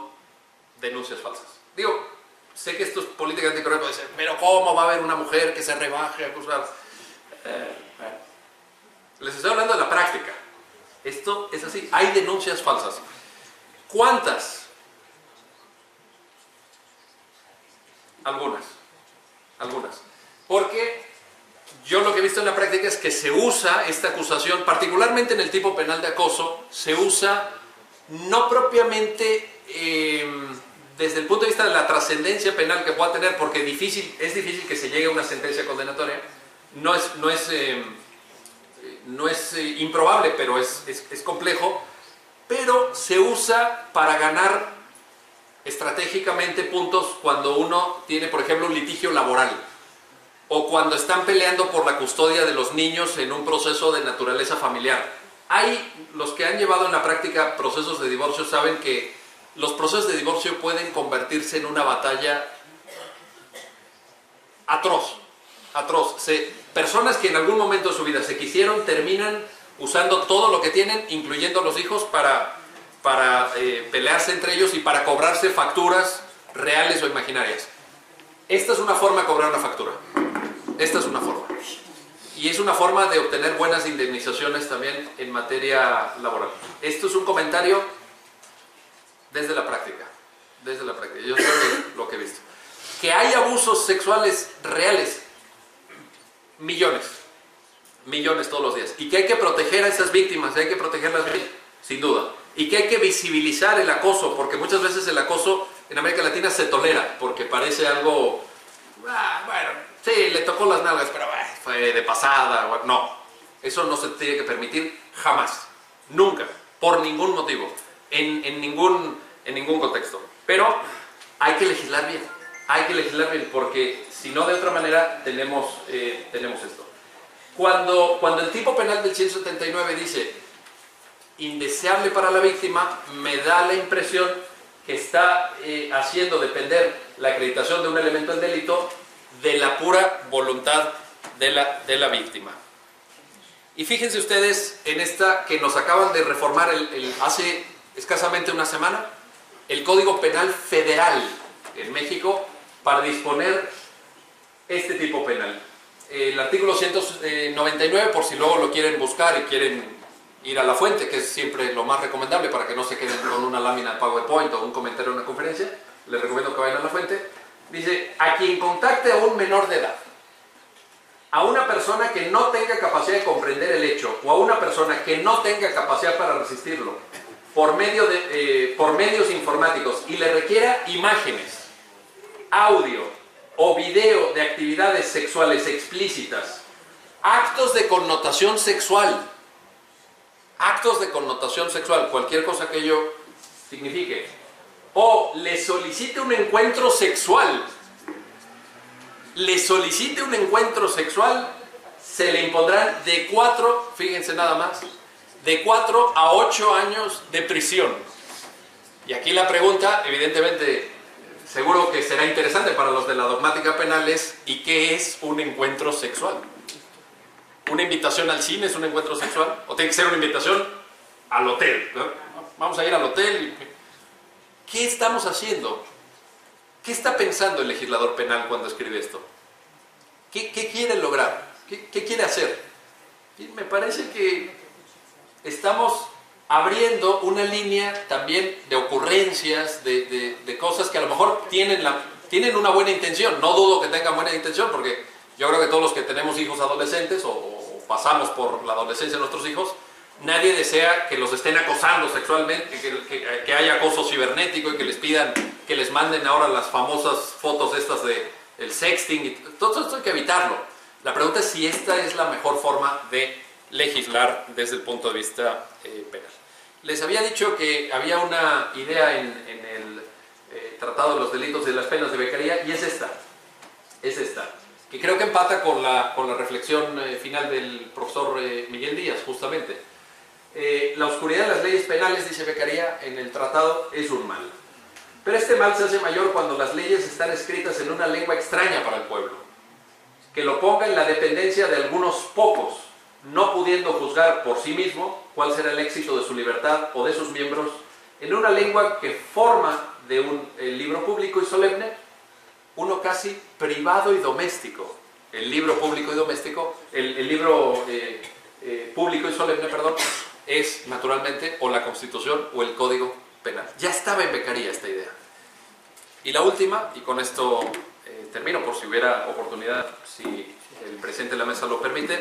denuncias falsas. Digo, sé que esto es políticamente correcto, decir, pero ¿cómo va a haber una mujer que se rebaje a acusar? Les estoy hablando de la práctica. Esto es así, hay denuncias falsas. ¿Cuántas? Algunas. Porque yo lo que he visto en la práctica es que se usa esta acusación, particularmente en el tipo penal de acoso, se usa no propiamente desde el punto de vista de la trascendencia penal que pueda tener, porque es difícil que se llegue a una sentencia condenatoria. No es improbable, pero es complejo, pero se usa para ganar estratégicamente puntos cuando uno tiene, por ejemplo, un litigio laboral, o cuando están peleando por la custodia de los niños en un proceso de naturaleza familiar. Los que han llevado en la práctica procesos de divorcio saben que los procesos de divorcio pueden convertirse en una batalla atroz. Personas que en algún momento de su vida se quisieron, terminan usando todo lo que tienen, incluyendo los hijos, para pelearse entre ellos y para cobrarse facturas reales o imaginarias. Esta es una forma de cobrar una factura. Esta es una forma. Y es una forma de obtener buenas indemnizaciones también en materia laboral. Esto es un comentario desde la práctica. Yo sé lo que he visto. Que hay abusos sexuales reales. Millones todos los días. Y que hay que proteger a esas víctimas, hay que protegerlas bien, sin duda. Y que hay que visibilizar el acoso, porque muchas veces el acoso en América Latina se tolera, porque parece algo, bueno, sí, le tocó las nalgas, pero fue de pasada. No, eso no se tiene que permitir jamás, nunca, por ningún motivo, en ningún contexto. Pero hay que legislar bien, porque si no, de otra manera tenemos esto. Cuando el tipo penal del 179 dice indeseable para la víctima, me da la impresión que está haciendo depender la acreditación de un elemento del delito de la pura voluntad de la víctima. Y fíjense ustedes en esta que nos acaban de reformar hace escasamente una semana, el Código Penal Federal en México, para disponer este tipo penal. el artículo 199, por si luego lo quieren buscar y quieren ir a la fuente, que es siempre lo más recomendable para que no se queden con una lámina de PowerPoint o un comentario en una conferencia, les recomiendo que vayan a la fuente. Dice, a quien contacte a un menor de edad, a una persona que no tenga capacidad de comprender el hecho o a una persona que no tenga capacidad para resistirlo por medios informáticos y le requiera imágenes, audio o video de actividades sexuales explícitas, actos de connotación sexual, cualquier cosa que ello signifique, o le solicite un encuentro sexual, se le impondrán de 4, fíjense nada más, de 4 a 8 años de prisión. Y aquí la pregunta, evidentemente, seguro que será interesante para los de la dogmática penal, es ¿y qué es un encuentro sexual? ¿Una invitación al cine es un encuentro sexual? ¿O tiene que ser una invitación al hotel? ¿No? Vamos a ir al hotel. ¿Qué estamos haciendo? ¿Qué está pensando el legislador penal cuando escribe esto? ¿Qué quiere lograr? ¿Qué quiere hacer? Y me parece que estamos abriendo una línea también de ocurrencias, de cosas que a lo mejor tienen una buena intención. No dudo que tengan buena intención, porque yo creo que todos los que tenemos hijos adolescentes o pasamos por la adolescencia de nuestros hijos, nadie desea que los estén acosando sexualmente, que haya acoso cibernético y que les pidan, que les manden ahora las famosas fotos estas del sexting. Y todo esto hay que evitarlo. La pregunta es si esta es la mejor forma de legislar desde el punto de vista penal. Les había dicho que había una idea en el Tratado de los Delitos y de las Penas de Beccaria, y es esta, que creo que empata con la reflexión final del profesor Miguel Díaz, justamente. La oscuridad de las leyes penales, dice Beccaria en el tratado, es un mal. Pero este mal se hace mayor cuando las leyes están escritas en una lengua extraña para el pueblo, que lo ponga en la dependencia de algunos pocos, no pudiendo juzgar por sí mismo cuál será el éxito de su libertad o de sus miembros, en una lengua que forma de un libro público y solemne, uno casi privado y doméstico. El libro público y doméstico, el libro público y solemne, perdón, es naturalmente o la Constitución o el Código Penal. Ya estaba en Beccaria esta idea. Y la última, y con esto termino por si hubiera oportunidad, si el presidente de la mesa lo permite,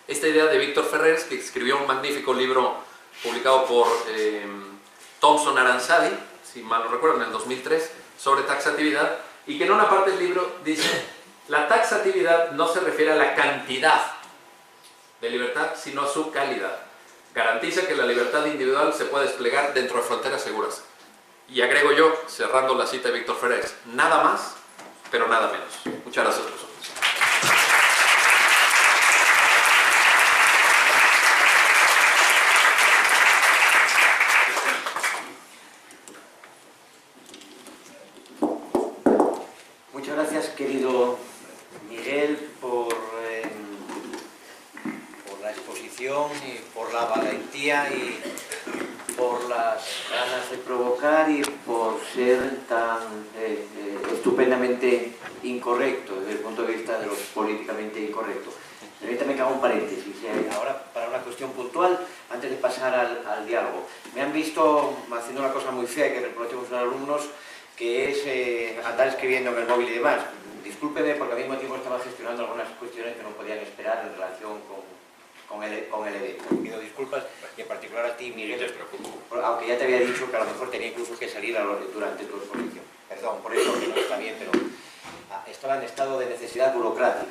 esta idea de Víctor Ferrers, que escribió un magnífico libro publicado por Thompson Aranzadi, si mal no recuerdo, en el 2003, sobre taxatividad, y que en una parte del libro dice, la taxatividad no se refiere a la cantidad de libertad, sino a su calidad. Garantiza que la libertad individual se puede desplegar dentro de fronteras seguras. Y agrego yo, cerrando la cita de Víctor Ferrers, nada más, pero nada menos. Muchas gracias, profesor. Muchas gracias, querido Miguel, por la exposición y por la valentía y por las ganas de provocar y por ser tan estupendamente incorrecto desde el punto de vista de lo políticamente incorrecto. Permítame que haga un paréntesis. Ahora, para una cuestión puntual, antes de pasar al diálogo. Me han visto haciendo una cosa muy fea que reprochamos a los alumnos, que es andar escribiendo en el móvil y demás. Discúlpeme porque al mismo tiempo estaba gestionando algunas cuestiones que no podían esperar en relación con el evento. Pido disculpas y en particular a ti, Miguel, aunque ya te había dicho que a lo mejor tenía incluso que salir durante tu exposición. Perdón por eso, que no está bien, pero estaba en estado de necesidad burocrática.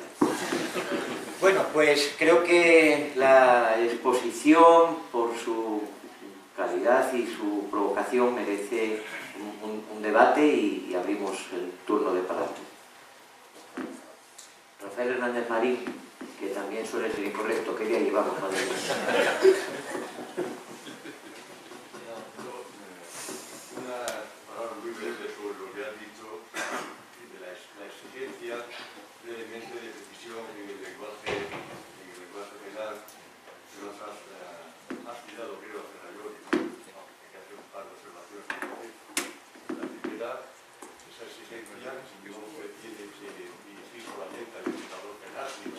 Bueno, pues creo que la exposición, por su calidad y su provocación, merece un debate y abrimos el turno de palabra. Rafael Hernández Marín, que también suele ser incorrecto. ¿Qué día llevamos, madre mía? Una palabra muy breve sobre lo que ha dicho de la exigencia brevemente de precisión en el lenguaje penal que nos has tirado, creo, hacer a yo, hay que hacer un par de observaciones. La primera, esa exigencia que no se tiene que dirigir solamente al legislador penal, sino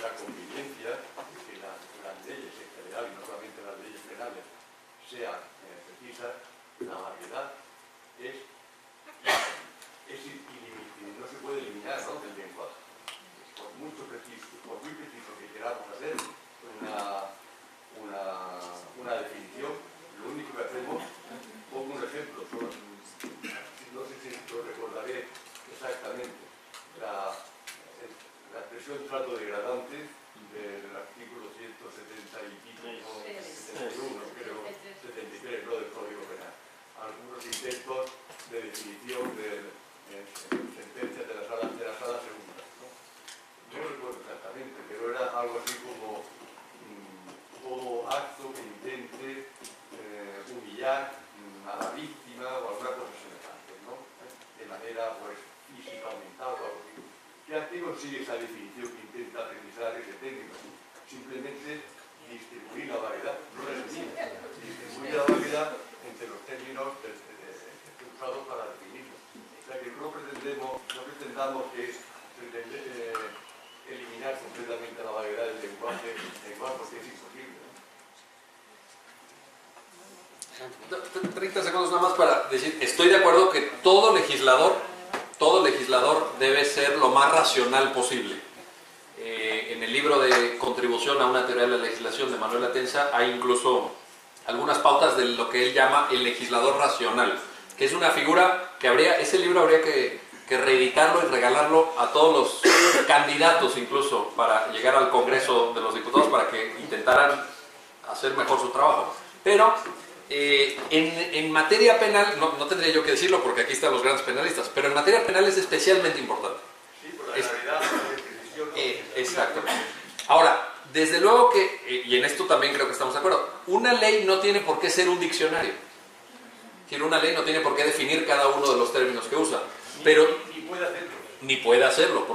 la convivencia, que las leyes en general, y no solamente las leyes penales, sean precisas, la variedad no se puede eliminar, ¿no?, del lenguaje. Por muy preciso que queramos hacer una definición, lo único que hacemos, pongo un ejemplo, no sé si lo recordaré exactamente, la expresión trato degradante del artículo 170 y pico, 71, creo, 73, ¿no?, del Código Penal. Algunos intentos de definición de sentencias de la sala segunda, ¿no? No recuerdo exactamente, pero era algo así como todo acto que intente humillar a la víctima o alguna cosa semejante, ¿no? De manera, pues, física o mental o algo así. Que aquí no sigue esa definición que intenta precisar ese término, simplemente distribuir la variedad, no la elimina, distribuir la variedad entre los términos usados para definirlo. O sea que no pretendamos que eliminar completamente la variedad del lenguaje, porque es imposible, ¿no? 30 segundos nada más para decir, estoy de acuerdo que todo legislador debe ser lo más racional posible. En el libro de Contribución a una teoría de la legislación de Manuel Atenza hay incluso algunas pautas de lo que él llama el legislador racional, que es una figura que ese libro habría que reeditarlo y regalarlo a todos los candidatos incluso para llegar al Congreso de los Diputados para que intentaran hacer mejor su trabajo. Pero en materia penal, no tendría yo que decirlo porque aquí están los grandes penalistas, pero en materia penal es especialmente importante. Sí, por la claridad, la definición. Exacto. Ahora, desde luego que, y en esto también creo que estamos de acuerdo, una ley no tiene por qué ser un diccionario. Una ley no tiene por qué definir cada uno de los términos que usa. Pero ni puede hacerlo. Ni puede hacerlo.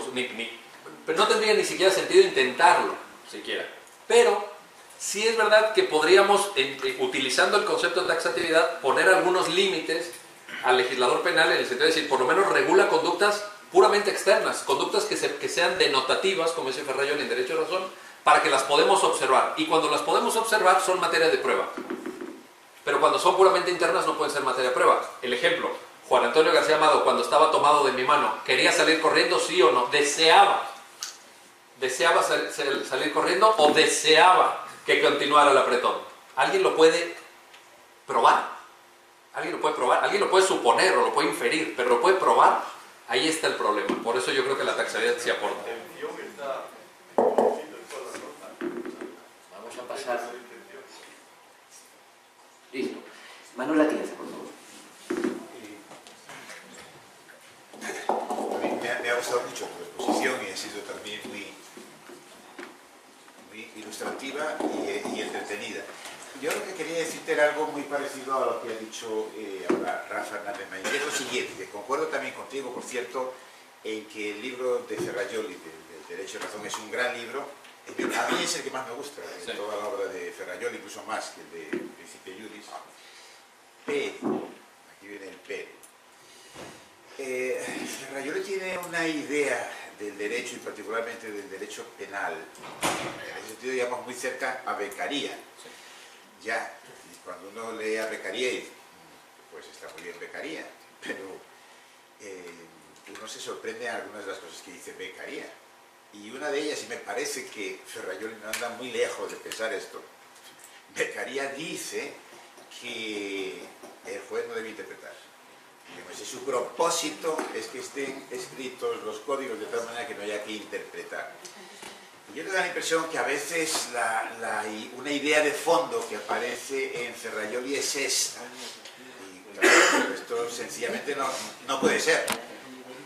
Pero no tendría ni siquiera sentido intentarlo, siquiera. Pero sí es verdad que podríamos, utilizando el concepto de taxatividad, poner algunos límites al legislador penal en el sentido de decir, por lo menos regula conductas puramente externas, conductas que sean denotativas, como dice Ferrayoli en Derecho de Razón, para que las podemos observar. Y cuando las podemos observar son materia de prueba. Pero cuando son puramente internas no pueden ser materia de prueba. El ejemplo, Juan Antonio García Amado, cuando estaba tomado de mi mano, ¿quería salir corriendo, sí o no? ¿Deseaba salir corriendo o deseaba que continuara el apretón? ¿Alguien lo puede probar? ¿Alguien lo puede suponer o lo puede inferir? ¿Pero lo puede probar? Ahí está el problema. Por eso yo creo que la taxatividad sí aporta. Vamos a pasar. Listo. Manuel Atienza, por favor. A mí me ha gustado mucho tu exposición y ha sido también muy ilustrativa y entretenida. Yo lo que quería decirte era algo muy parecido a lo que ha dicho ahora Rafa Hernández Maíz. Es lo siguiente, que concuerdo también contigo, por cierto, en que el libro de Ferrayoli, del Derecho de Razón, es un gran libro. A mí es el que más me gusta de toda la obra de Ferrayoli, incluso más que el de Principio Iuris. Pero, aquí viene el pero. Ferrayoli tiene una idea del derecho y particularmente del derecho penal, en ese sentido digamos muy cerca a Beccaria. Ya, cuando uno lee a Beccaria, pues está muy bien Beccaria, pero uno se sorprende en algunas de las cosas que dice Beccaria. Y una de ellas, y me parece que Ferrayoli no anda muy lejos de pensar esto, Beccaria dice que el juez no debe interpretar. Si su propósito es que estén escritos los códigos de tal manera que no haya que interpretar. Y yo tengo la impresión que a veces una idea de fondo que aparece en Ferrayoli es esta. Y claro, esto sencillamente no puede ser.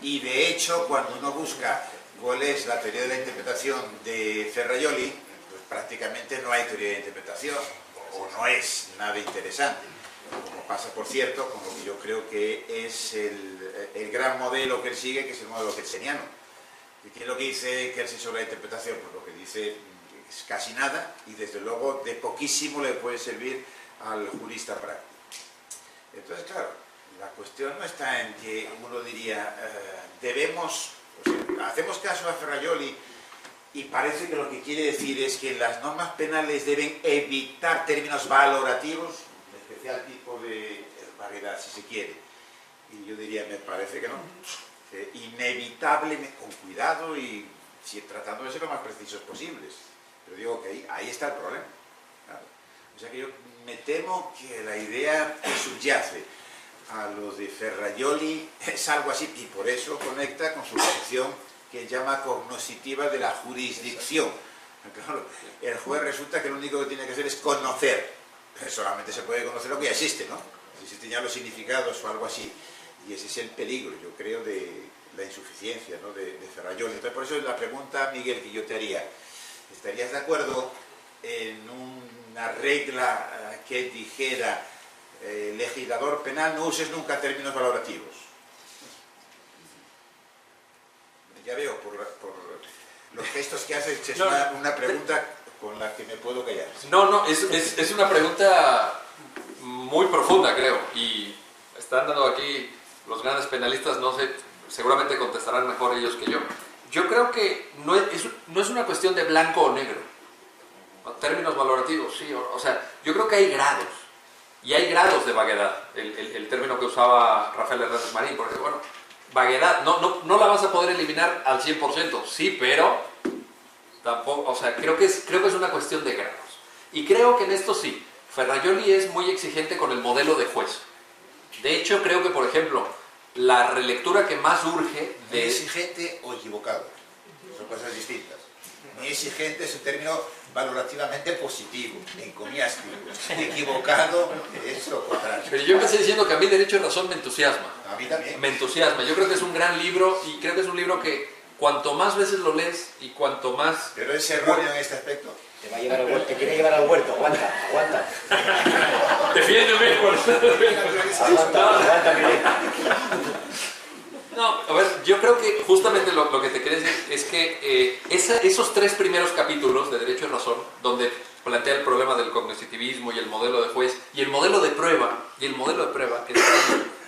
Y de hecho, cuando uno busca cuál es la teoría de la interpretación de Ferrayoli, pues prácticamente no hay teoría de interpretación, o no es nada interesante. Como pasa, por cierto, con lo que yo creo que es el gran modelo que él sigue, que es el modelo kelseniano. ¿Y qué es lo que dice Kelsen sobre la interpretación? Pues lo que dice es casi nada, y desde luego de poquísimo le puede servir al jurista práctico. Entonces, claro, la cuestión no está en que uno diría, hacemos caso a Ferrayoli y parece que lo que quiere decir es que las normas penales deben evitar términos valorativos, de especial tipo de vaguedad, si se quiere. Y yo diría, me parece que no. Inevitable, con cuidado y tratando de ser lo más precisos posibles. Pero digo que ahí está el problema. Claro. O sea que yo me temo que la idea que subyace a lo de Ferrajoli es algo así, y por eso conecta con su posición que llama cognoscitiva de la jurisdicción. Claro, el juez resulta que lo único que tiene que hacer es conocer. Solamente se puede conocer lo que ya existe, ¿no? Existen ya los significados o algo así. Y ese es el peligro, yo creo, de la insuficiencia, ¿no?, de Ferrajoli. Entonces, por eso es la pregunta, Miguel, que yo te haría. ¿Estarías de acuerdo en una regla que dijera legislador penal, no uses nunca términos valorativos? Ya veo, por los gestos que haces, es una pregunta con la que me puedo callar. No, es una pregunta muy profunda, creo, y están dando aquí los grandes penalistas, no sé, seguramente contestarán mejor ellos que yo. Yo creo que no es una cuestión de blanco o negro, términos valorativos, sí, o sea, yo creo que hay grados, y hay grados de vaguedad, el término que usaba Rafael Hernández Marín, porque bueno, vaguedad, no la vas a poder eliminar al 100%, sí, pero tampoco, o sea, creo que es una cuestión de grados. Y creo que en esto sí, Ferrajoli es muy exigente con el modelo de juez. De hecho, creo que, por ejemplo, la relectura que más urge de... Exigente o equivocado, son cosas distintas. Muy exigente es un término valorativamente positivo, encomiástico. Equivocado es lo contrario. Pero yo empecé diciendo que a mí Derecho y Razón me entusiasma. A mí también. Me entusiasma. Yo creo que es un gran libro y creo que es un libro que cuanto más veces lo lees y cuanto más... ¿Pero es erróneo en este aspecto? Te va a llevar al huerto, te quiere llevar al huerto, aguanta. Defiéndeme. Aguanta, Miguel. No, a ver, yo creo que justamente lo que te quiero decir es que esos 3 primeros capítulos de Derecho y Razón, donde plantea el problema del cognoscitivismo y el modelo de juez, y el modelo de prueba, que está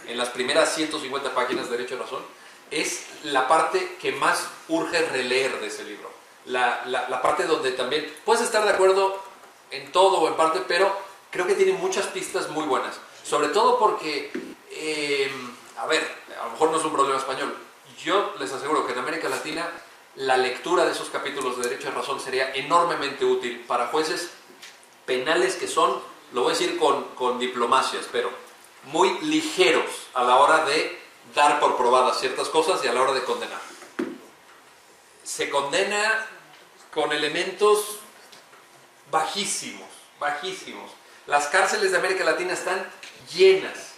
en las primeras 150 páginas de Derecho y Razón, es la parte que más urge releer de ese libro. La parte donde también puedes estar de acuerdo en todo o en parte, pero creo que tiene muchas pistas muy buenas. Sobre todo porque, a lo mejor no es un problema español. Yo les aseguro que en América Latina la lectura de esos capítulos de Derecho y Razón sería enormemente útil para jueces penales que son, lo voy a decir con diplomacia, espero, muy ligeros a la hora de dar por probadas ciertas cosas y a la hora de condenar. Se condena con elementos bajísimos. Las cárceles de América Latina están llenas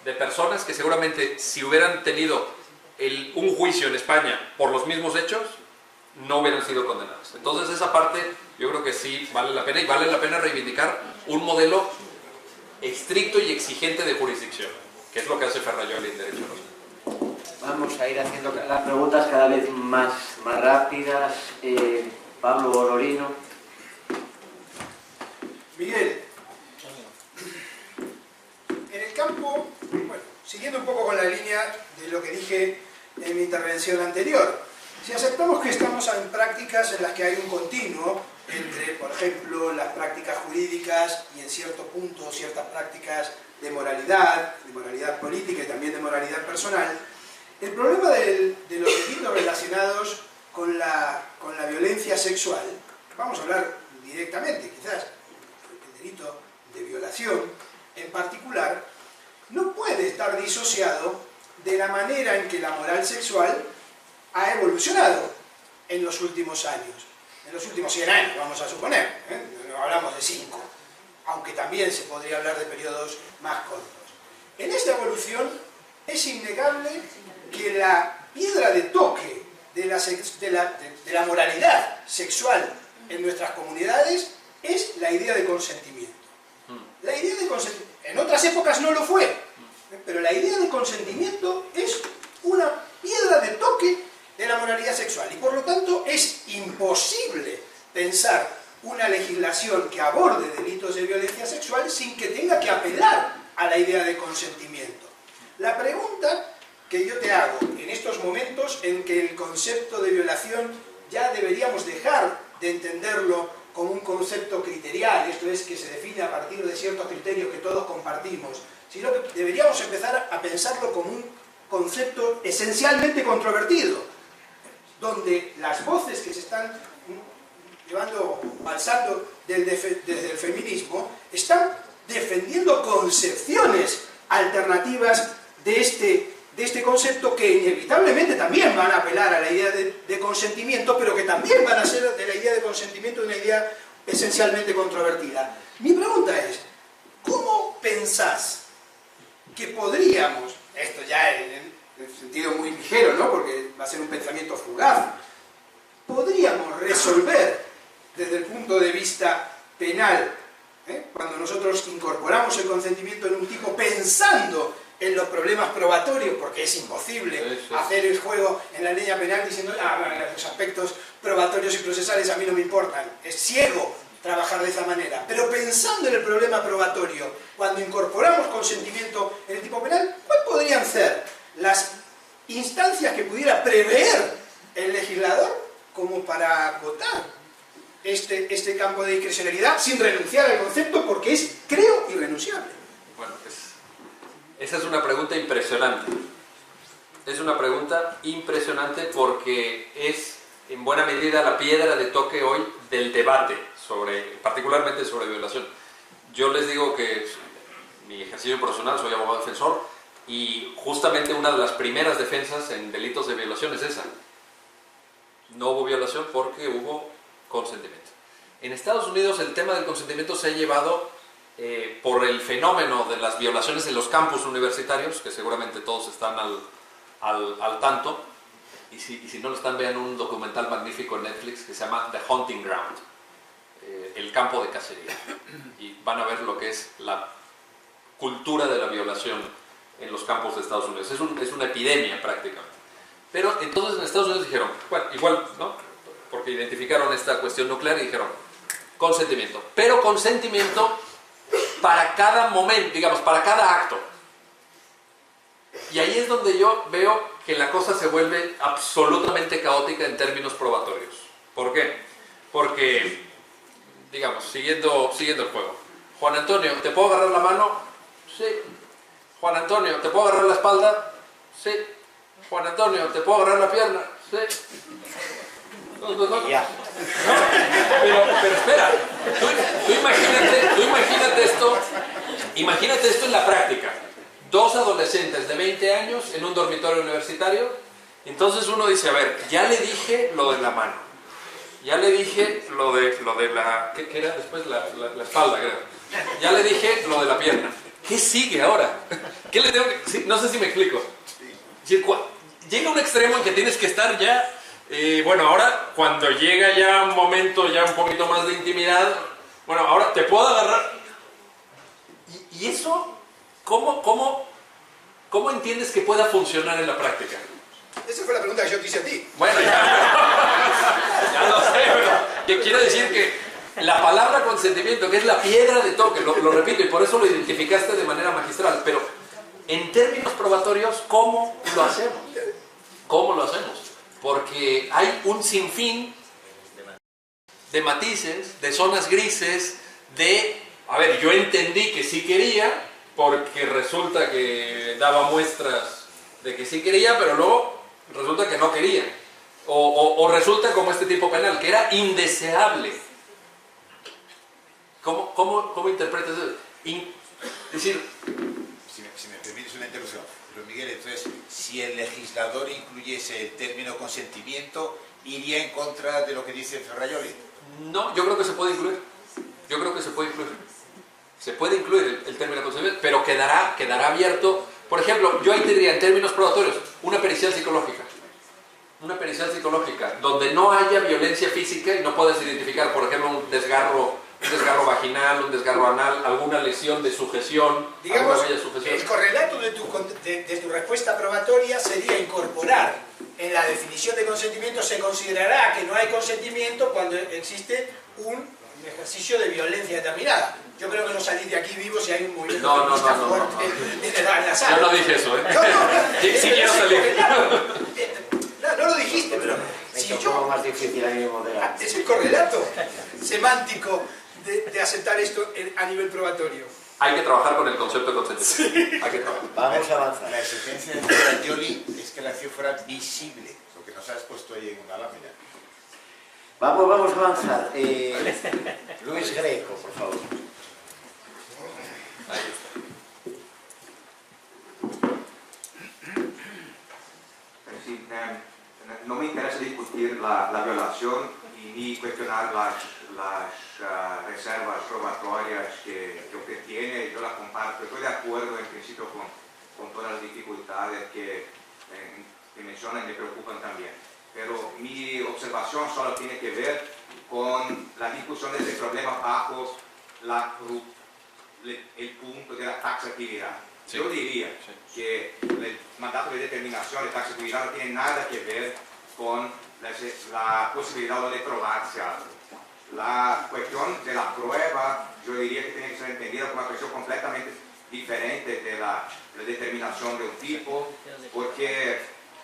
de personas que seguramente si hubieran tenido un juicio en España por los mismos hechos, no hubieran sido condenadas. Entonces esa parte yo creo que sí vale la pena, y vale la pena reivindicar un modelo estricto y exigente de jurisdicción, que es lo que hace Ferrajoli en Derecho. Vamos a ir haciendo las preguntas cada vez más rápidas. Pablo Olorino. Miguel, en el campo, bueno, siguiendo un poco con la línea de lo que dije en mi intervención anterior, si aceptamos que estamos en prácticas en las que hay un continuo entre, por ejemplo, las prácticas jurídicas y en cierto punto ciertas prácticas de moralidad política y también de moralidad personal, el problema de los delitos relacionados con la violencia sexual, vamos a hablar directamente, quizás, el delito de violación en particular, no puede estar disociado de la manera en que la moral sexual ha evolucionado en los últimos años, en los últimos 100 años, vamos a suponer, no hablamos de 5, aunque también se podría hablar de periodos más cortos. En esta evolución es innegable que la piedra de toque de la moralidad sexual en nuestras comunidades es la idea de consentimiento. La idea de consentimiento, en otras épocas no lo fue, pero la idea de consentimiento es una piedra de toque de la moralidad sexual y por lo tanto es imposible pensar una legislación que aborde delitos de violencia sexual sin que tenga que apelar a la idea de consentimiento. La pregunta que yo te hago en estos momentos en que el concepto de violación ya deberíamos dejar de entenderlo como un concepto criterial, esto es, que se define a partir de ciertos criterios que todos compartimos, sino que deberíamos empezar a pensarlo como un concepto esencialmente controvertido, donde las voces que se están alzando desde el feminismo están defendiendo concepciones alternativas de este concepto, que inevitablemente también van a apelar a la idea de consentimiento, pero que también van a ser de la idea de consentimiento una idea esencialmente controvertida. Mi pregunta es, ¿cómo pensás que podríamos, esto ya en sentido muy ligero, ¿no?, porque va a ser un pensamiento fugaz, podríamos resolver desde el punto de vista penal, cuando nosotros incorporamos el consentimiento en un tipo pensando en los problemas probatorios, porque es imposible hacer el juego en la ley penal diciendo los aspectos probatorios y procesales a mí no me importan, es ciego trabajar de esa manera, pero pensando en el problema probatorio, cuando incorporamos consentimiento en el tipo penal, ¿cuáles podrían ser las instancias que pudiera prever el legislador como para acotar este campo de discrecionalidad sin renunciar al concepto, porque es, creo, irrenunciable? Bueno, esa es una pregunta impresionante. Es una pregunta impresionante porque es en buena medida la piedra de toque hoy del debate, particularmente sobre violación. Yo les digo que mi ejercicio profesional, soy abogado defensor, y justamente una de las primeras defensas en delitos de violación es esa. No hubo violación porque hubo consentimiento. En Estados Unidos el tema del consentimiento se ha llevado por el fenómeno de las violaciones en los campus universitarios, que seguramente todos están al tanto, y si no lo están, vean un documental magnífico en Netflix que se llama The Hunting Ground, el campo de cacería, y van a ver lo que es la cultura de la violación en los campos de Estados Unidos. Es una epidemia prácticamente. Pero entonces en Estados Unidos dijeron, bueno, igual, ¿no?, porque identificaron esta cuestión nuclear y dijeron, consentimiento, pero consentimiento para cada momento, digamos, para cada acto. Y ahí es donde yo veo que la cosa se vuelve absolutamente caótica en términos probatorios. ¿Por qué? Porque, digamos, siguiendo el juego. Juan Antonio, ¿te puedo agarrar la mano? Sí. Juan Antonio, ¿te puedo agarrar la espalda? Sí. Juan Antonio, ¿te puedo agarrar la pierna? Sí. No. Ya. Pero espera, tú imagínate esto en la práctica. Dos adolescentes de 20 años en un dormitorio universitario. Entonces uno dice, a ver, ya le dije lo de la mano, ya le dije lo de la... ¿Qué era después? La espalda, creo. Ya le dije lo de la pierna. ¿Qué sigue ahora? ¿Qué le tengo que...? No sé si me explico. Llega un extremo en que tienes que estar ya... bueno, ahora cuando llega ya un momento ya un poquito más de intimidad, bueno, ahora te puedo agarrar. ¿Y eso cómo entiendes que pueda funcionar en la práctica? Esa fue la pregunta que yo te hice a ti. Bueno, ya lo sé, pero que quiero decir que la palabra consentimiento, que es la piedra de toque, lo repito, y por eso lo identificaste de manera magistral, pero en términos probatorios, ¿cómo lo hacemos? ¿Cómo lo hacemos? Porque hay un sinfín de matices, de zonas grises, a ver, yo entendí que sí quería, porque resulta que daba muestras de que sí quería, pero luego resulta que no quería. O resulta como este tipo penal, que era indeseable. ¿Cómo interpretas eso? Es decir... Si me permites una interrupción, pero Miguel, entonces, si el legislador incluyese el término consentimiento, ¿iría en contra de lo que dice Ferrajoli? No, yo creo que se puede incluir. Yo creo que se puede incluir. Se puede incluir el término consentimiento, pero quedará abierto. Por ejemplo, yo ahí tendría en términos probatorios una pericial psicológica. Una pericial psicológica donde no haya violencia física y no puedas identificar, por ejemplo, un desgarro vaginal, un desgarro anal, alguna lesión de sujeción. Digamos, el correlato de tu respuesta probatoria sería incorporar en la definición de consentimiento, se considerará que no hay consentimiento cuando existe un ejercicio de violencia determinada. Yo creo que no salís de aquí vivos si hay un movimiento feminista fuerte en la sala. Yo no dije eso, ¿eh? No, sí quiero salir. No lo dijiste, pero Si es un yo- poco más difícil a mí moderar. Es el correlato semántico de aceptar esto a nivel probatorio. Hay que trabajar con el concepto de consentimiento. Hay que trabajar. Vamos a avanzar. La exigencia de Ferrajoli es que la acción fuera visible, lo que nos has puesto ahí en una lámina. Vamos a avanzar. Luis Greco, por favor. Ahí está. Sí, no me interesa discutir la violación ni cuestionar las reservas probatorias que usted tiene. Yo las comparto. Estoy de acuerdo en principio con todas las dificultades que mencionan y me preocupan también. Pero mi observación solo tiene que ver con la discusión de ese problema bajo el punto de la taxatividad. Sí. Yo diría que el mandato de determinación de taxatividad no tiene nada que ver con la posibilidad de probarse algo. La cuestión de la prueba, yo diría que tiene que ser entendida como una cuestión completamente diferente de la determinación de un tipo, porque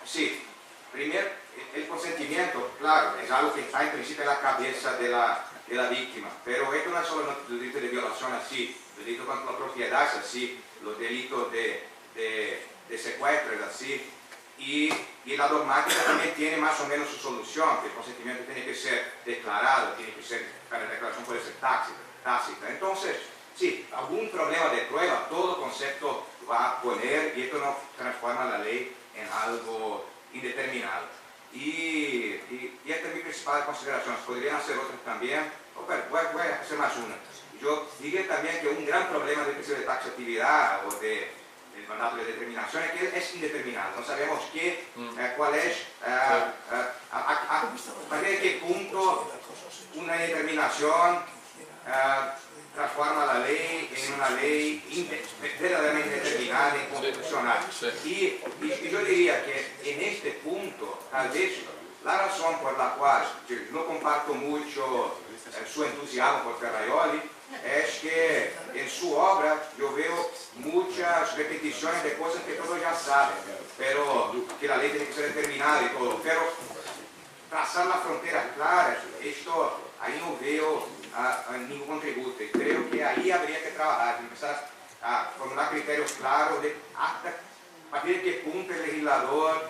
sí, primero, el consentimiento, claro, es algo que está en principio en la cabeza de la víctima, pero esto no es solo el delito de violación así, el delito contra la propiedad es así, los delitos de secuestro es así, y la dogmática también tiene más o menos su solución, que el consentimiento tiene que ser declarado, tiene que ser, la declaración puede ser tácita. Entonces, sí, algún problema de prueba, todo concepto va a poner, y esto no transforma la ley en algo indeterminado. Y esta es mi principal consideración. Podrían hacer otras también, voy a hacer más una. Yo diría también que un gran problema del principio de taxatividad o del mandato de determinación es que es indeterminado. No sabemos cuál es, a partir de qué punto una determinación transforma la ley en una ley verdaderamente determinada e inconstitucional. Y yo diría que en este punto, tal vez, la razón por la cual yo no comparto mucho su entusiasmo por Ferrajoli es que en su obra yo veo muchas repeticiones de cosas que todos ya saben, pero que la ley tiene que ser determinada y todo. Pero trazar la frontera clara, esto ahí no veo ningún contributo. Y creo que ahí habría que trabajar, empezar a formular criterios claros de hasta a partir de qué punto el legislador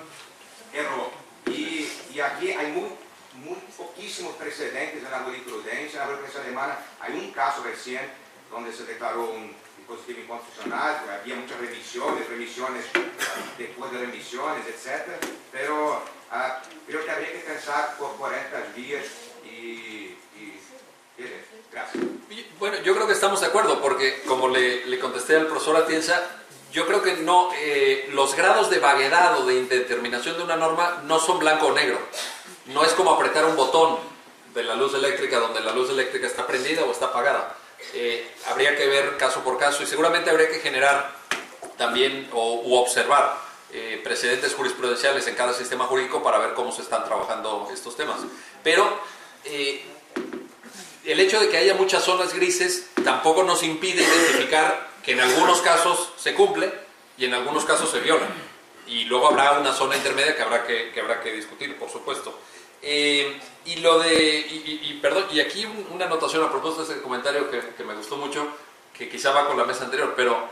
erró. Y aquí hay muy poquísimos precedentes en la jurisprudencia. En la jurisprudencia alemana hay un caso recién donde se declaró un dispositivo inconstitucional, había muchas revisiones después de revisiones, etc. Pero creo que habría que pensar por estas vías y gracias. Bueno, yo creo que estamos de acuerdo, porque como le contesté al profesor Atienza, yo creo que no, los grados de vaguedad o de indeterminación de una norma no son blanco o negro. No es como apretar un botón de la luz eléctrica donde la luz eléctrica está prendida o está apagada. Habría que ver caso por caso y seguramente habría que generar también u observar precedentes jurisprudenciales en cada sistema jurídico para ver cómo se están trabajando estos temas. Pero el hecho de que haya muchas zonas grises tampoco nos impide identificar que en algunos casos se cumple y en algunos casos se viola. Y luego habrá una zona intermedia que habrá que discutir, por supuesto. Perdón, y aquí una anotación a propósito de ese comentario que me gustó mucho, que quizá va con la mesa anterior, pero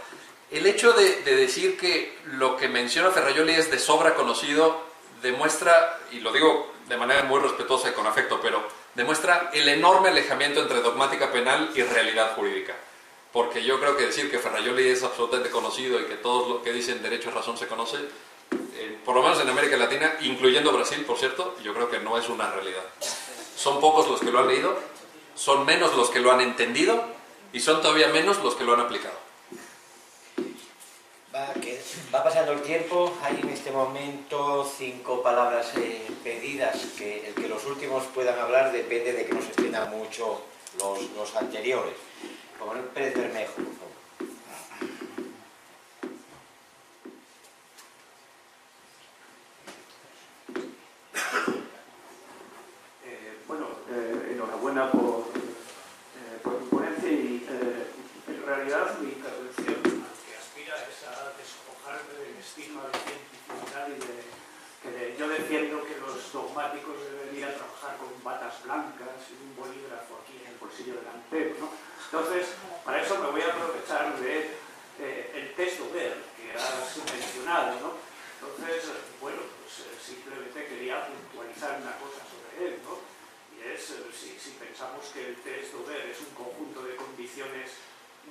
el hecho de decir que lo que menciona Ferrajoli es de sobra conocido demuestra, y lo digo de manera muy respetuosa y con afecto, pero demuestra el enorme alejamiento entre dogmática penal y realidad jurídica. Porque yo creo que decir que Ferrajoli es absolutamente conocido y que todo lo que dicen derecho y razón se conoce, por lo menos en América Latina, incluyendo Brasil, por cierto, yo creo que no es una realidad. Son pocos los que lo han leído, son menos los que lo han entendido y son todavía menos los que lo han aplicado. Va pasando el tiempo, hay en este momento 5 palabras pedidas, que el que los últimos puedan hablar depende de que nos extiendan mucho los anteriores. Como el Pérez Bermejo, por favor. Enhorabuena por tu ponencia y en realidad mi intervención que aspira es a despojar del estigma de cientificidad y yo defiendo que los dogmáticos deberían trabajar con batas blancas y un bolígrafo aquí en el bolsillo delantero, ¿no? Entonces, para eso me voy a aprovechar de el test Dober que has mencionado, ¿no? Entonces, bueno, pues simplemente quería puntualizar una cosa sobre él, ¿no? Y es, si pensamos que el test Dober es un conjunto de condiciones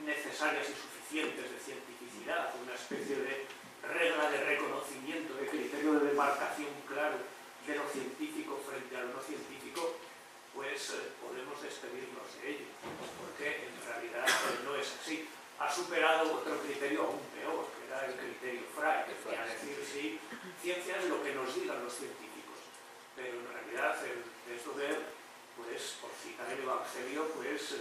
necesarias y suficientes de cientificidad, una especie de regla de reconocimiento, de criterio de demarcación claro de lo científico frente a lo no científico, pues podemos despedirnos de ello, porque en realidad no es así. Ha superado otro criterio aún peor, que era el criterio Frey, que es decir, sí, ciencia es lo que nos digan los científicos, pero en realidad el test Dober, pues por citar el Evangelio, pues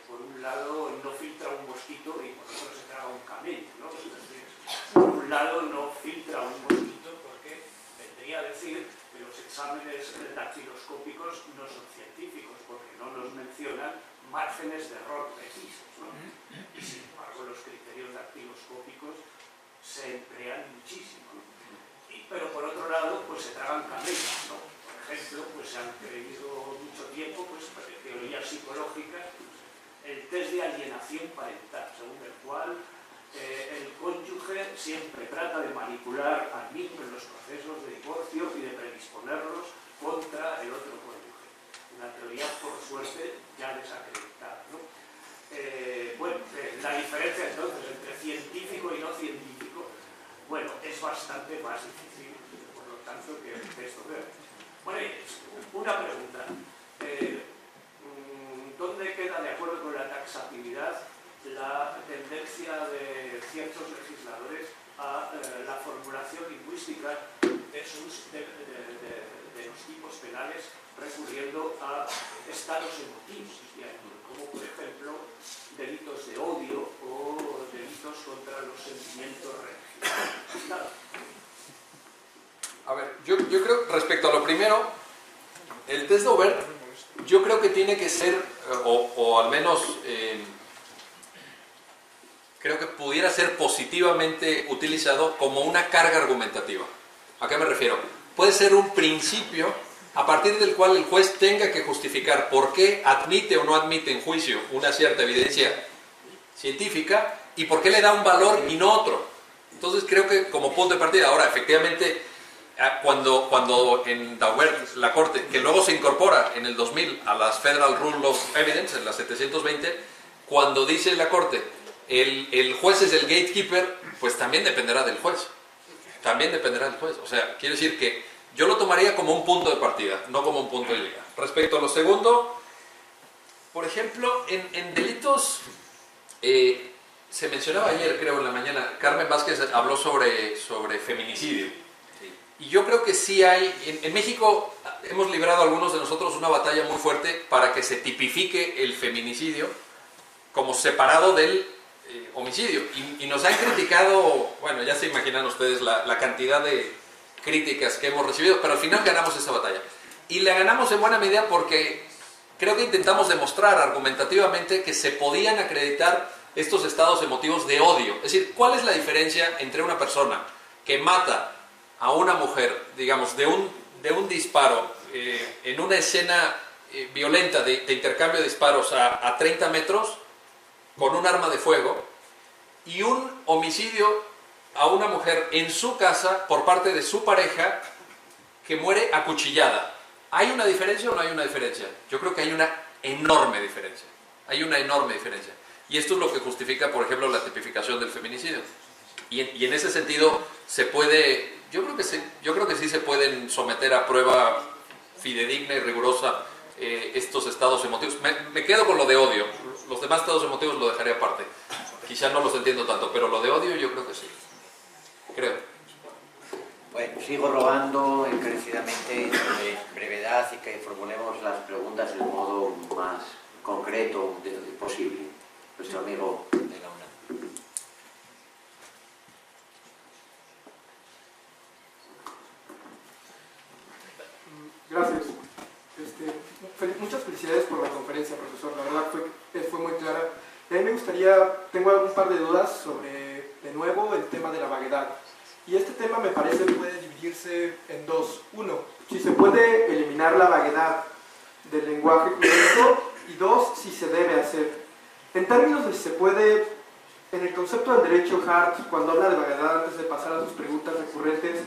por un lado no filtra un mosquito y por otro se traga un camello, ¿no? Es decir, por un lado no filtra un mosquito porque vendría a decir que los exámenes dactiloscópicos no son científicos porque no nos mencionan márgenes de error precisos, ¿no? Y sin embargo los criterios dactiloscópicos se emplean muchísimo, ¿no? Pero por otro lado pues se tragan camellos, ¿no? Por ejemplo, pues se han creído mucho tiempo pues teorías psicológicas, el test de alienación parental, según el cual el cónyuge siempre trata de manipular al niño en los procesos de divorcio y de predisponerlos contra el otro cónyuge. Una teoría, por suerte, ya desacreditada, ¿no? Bueno, la diferencia entonces entre científico y no científico, bueno, es bastante más difícil, por lo tanto, que el test Dober. Bueno, una pregunta. ¿Dónde queda, de acuerdo con la taxatividad, la tendencia de ciertos legisladores a la formulación lingüística de los tipos penales recurriendo a estados emotivos, como por ejemplo delitos de odio o delitos contra los sentimientos religiosos? A ver, yo creo, respecto a lo primero, el test Dober, yo creo que tiene que ser, o al menos creo que pudiera ser positivamente utilizado como una carga argumentativa. ¿A qué me refiero? Puede ser un principio a partir del cual el juez tenga que justificar por qué admite o no admite en juicio una cierta evidencia científica y por qué le da un valor y no otro. Entonces creo que como punto de partida, ahora efectivamente, cuando en Daubert, la Corte, que luego se incorpora en el 2000 a las Federal Rule of Evidence, en la 720, cuando dice la Corte, el juez es el gatekeeper, pues también dependerá del juez. También dependerá del juez. O sea, quiere decir que yo lo tomaría como un punto de partida, no como un punto de llegada. Respecto a lo segundo, por ejemplo, en delitos, se mencionaba ayer, creo, en la mañana, Carmen Vázquez habló sobre feminicidio. Y yo creo que sí hay, en México hemos librado algunos de nosotros una batalla muy fuerte para que se tipifique el feminicidio como separado del homicidio. Y nos han criticado, bueno, ya se imaginan ustedes la cantidad de críticas que hemos recibido, pero al final ganamos esa batalla. Y la ganamos en buena medida porque creo que intentamos demostrar argumentativamente que se podían acreditar estos estados emotivos de odio. Es decir, ¿cuál es la diferencia entre una persona que mata a una mujer, digamos, de un disparo en una escena violenta de intercambio de disparos a 30 metros con un arma de fuego y un homicidio a una mujer en su casa por parte de su pareja que muere acuchillada? ¿Hay una diferencia o no hay una diferencia? Yo creo que hay una enorme diferencia. Hay una enorme diferencia. Y esto es lo que justifica, por ejemplo, la tipificación del feminicidio. Y en ese sentido se puede, yo creo que sí se pueden someter a prueba fidedigna y rigurosa estos estados emotivos. Me quedo con lo de odio. Los demás estados emotivos lo dejaré aparte. Quizá no los entiendo tanto, pero lo de odio yo creo que sí. Creo. Bueno, sigo rogando encarecidamente brevedad y que formulemos las preguntas del modo más concreto posible. Nuestro amigo de la UNAM. Gracias. Muchas felicidades por la conferencia, profesor. La verdad fue muy clara. A mí me gustaría, tengo un par de dudas sobre, de nuevo, el tema de la vaguedad. Y este tema me parece puede dividir distinguirse en dos. Uno, si se puede eliminar la vaguedad del lenguaje jurídico, y dos, si se debe hacer. En términos de si se puede, en el concepto del derecho Hart, cuando habla de vaguedad, antes de pasar a sus preguntas recurrentes,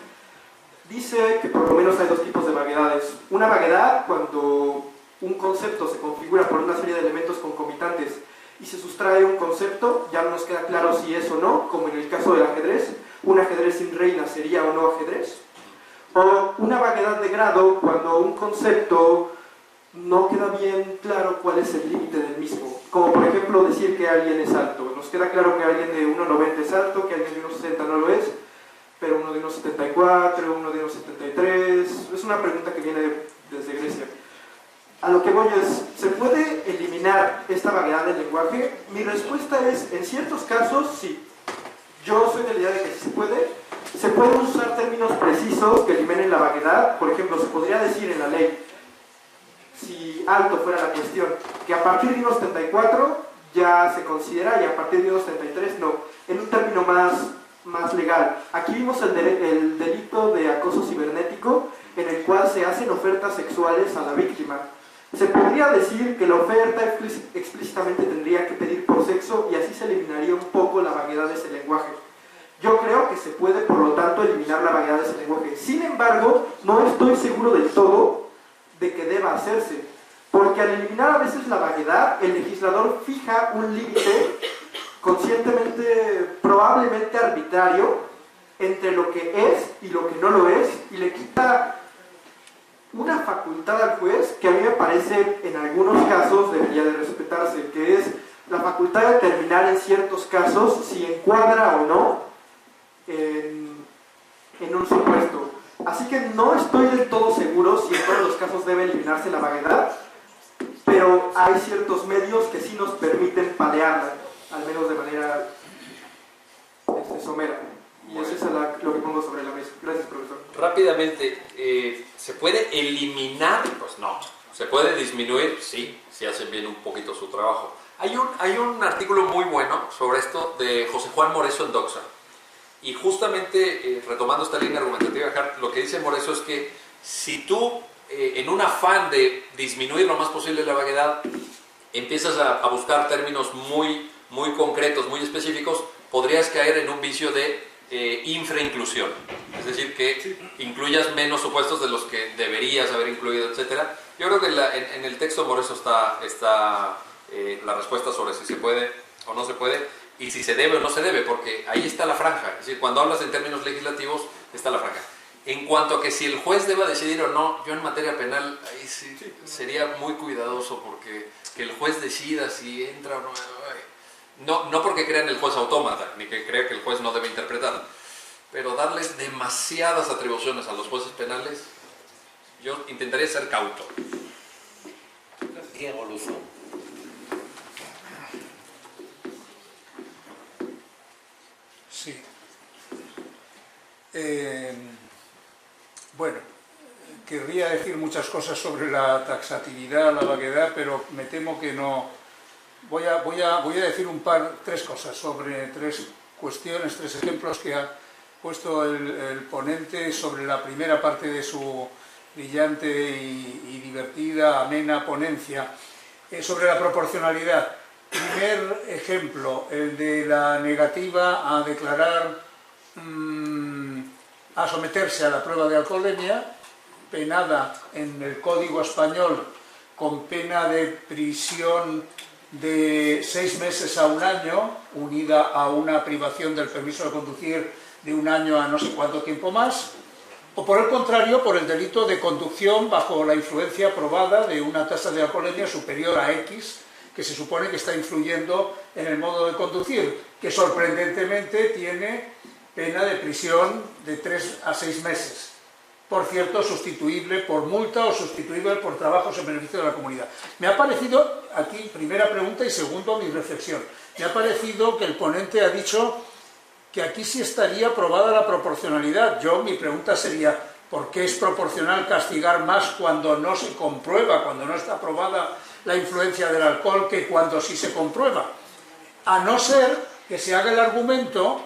dice que por lo menos hay dos tipos de vaguedades. Una vaguedad cuando un concepto se configura por una serie de elementos concomitantes y se sustrae un concepto, ya no nos queda claro si es o no, como en el caso del ajedrez, un ajedrez sin reina sería o no ajedrez. O una vaguedad de grado cuando un concepto no queda bien claro cuál es el límite del mismo. Como por ejemplo decir que alguien es alto. Nos queda claro que alguien de 1,90 es alto, que alguien de 1,60 no lo es, pero uno de 1,74, uno de 1,73... Es una pregunta que viene desde Grecia. A lo que voy es, ¿se puede eliminar esta vaguedad del lenguaje? Mi respuesta es, en ciertos casos, sí. Yo soy de la idea de que sí se pueden usar términos precisos que eliminen la vaguedad. Por ejemplo, se podría decir en la ley, si alto fuera la cuestión, que a partir de 1,74 ya se considera y a partir de 1,73 no, en un término más legal. Aquí vimos el delito de acoso cibernético, en el cual se hacen ofertas sexuales a la víctima. Se podría decir que la oferta explícitamente tendría que pedir por sexo y así se eliminaría un poco la vaguedad de ese lenguaje. Yo creo que se puede, por lo tanto, eliminar la vaguedad de ese lenguaje. Sin embargo, no estoy seguro del todo de que deba hacerse, porque al eliminar a veces la vaguedad, el legislador fija un límite conscientemente, probablemente arbitrario, entre lo que es y lo que no lo es, y le quita una facultad al juez que a mí me parece en algunos casos debería de respetarse, que es la facultad de determinar en ciertos casos si encuadra o no en un supuesto. Así que no estoy del todo seguro si en todos los casos debe eliminarse la vaguedad, pero hay ciertos medios que sí nos permiten palearla, al menos de manera somera. Y eso es lo que pongo sobre la mesa. Gracias, profesor. Rápidamente, ¿se puede eliminar? Pues no. ¿Se puede disminuir? Sí, si hacen bien un poquito su trabajo. Hay un artículo muy bueno sobre esto de José Juan Moreso en Doxa. Y justamente, retomando esta línea argumentativa de Hart, lo que dice Moreso es que si tú, en un afán de disminuir lo más posible la vaguedad, empiezas a buscar términos muy concretos, muy específicos, podrías caer en un vicio de infrainclusión. Es decir, que incluyas menos supuestos de los que deberías haber incluido, etc. Yo creo que en el texto de Moreso está la respuesta sobre si se puede o no se puede, y si se debe o no se debe, porque ahí está la franja. Es decir, cuando hablas en términos legislativos, está la franja. En cuanto a que si el juez deba decidir o no, yo en materia penal ahí sí sería muy cuidadoso, porque que el juez decida si entra o no. No porque crea en el juez autómata, ni que crea que el juez no debe interpretar, pero darles demasiadas atribuciones a los jueces penales, yo intentaría ser cauto. Diego Luzón. Sí. Bueno, querría decir muchas cosas sobre la taxatividad, la vaguedad, pero me temo que no. Voy a decir tres cosas sobre tres cuestiones, tres ejemplos que ha puesto el ponente sobre la primera parte de su brillante y divertida, amena ponencia. Sobre la proporcionalidad. Primer ejemplo, el de la negativa a declarar, a someterse a la prueba de alcoholemia, penada en el Código Español con pena de prisión de 6 meses a 1 año, unida a una privación del permiso de conducir de 1 año a no sé cuánto tiempo más, o por el contrario, por el delito de conducción bajo la influencia probada de una tasa de alcoholemia superior a X, que se supone que está influyendo en el modo de conducir, que sorprendentemente tiene pena de prisión de 3 a 6 meses. Por cierto, sustituible por multa o sustituible por trabajos en beneficio de la comunidad. Me ha parecido, aquí, primera pregunta y segundo, mi reflexión, me ha parecido que el ponente ha dicho que aquí sí estaría probada la proporcionalidad. Mi pregunta sería, ¿por qué es proporcional castigar más cuando no se comprueba, cuando no está probada la influencia del alcohol, que cuando sí se comprueba? A no ser que se haga el argumento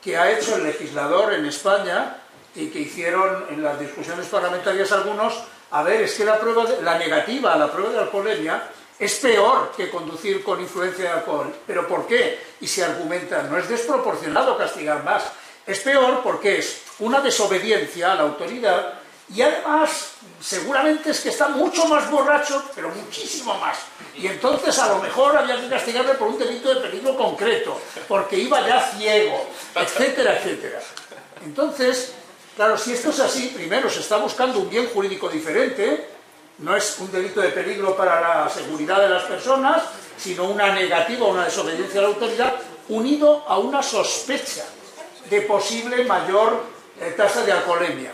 que ha hecho el legislador en España y que hicieron en las discusiones parlamentarias algunos, a ver, es que la negativa a la prueba de alcoholemia es peor que conducir con influencia de alcohol. ¿Pero por qué? Y se argumenta, no es desproporcionado castigar más. Es peor porque es una desobediencia a la autoridad y además seguramente es que está mucho más borracho, pero muchísimo más. Y entonces a lo mejor había que castigarle por un delito de peligro concreto, porque iba ya ciego, etcétera, etcétera. Entonces, claro, si esto es así, primero se está buscando un bien jurídico diferente, no es un delito de peligro para la seguridad de las personas, sino una negativa, una desobediencia a la autoridad, unido a una sospecha de posible mayor tasa de alcoholemia.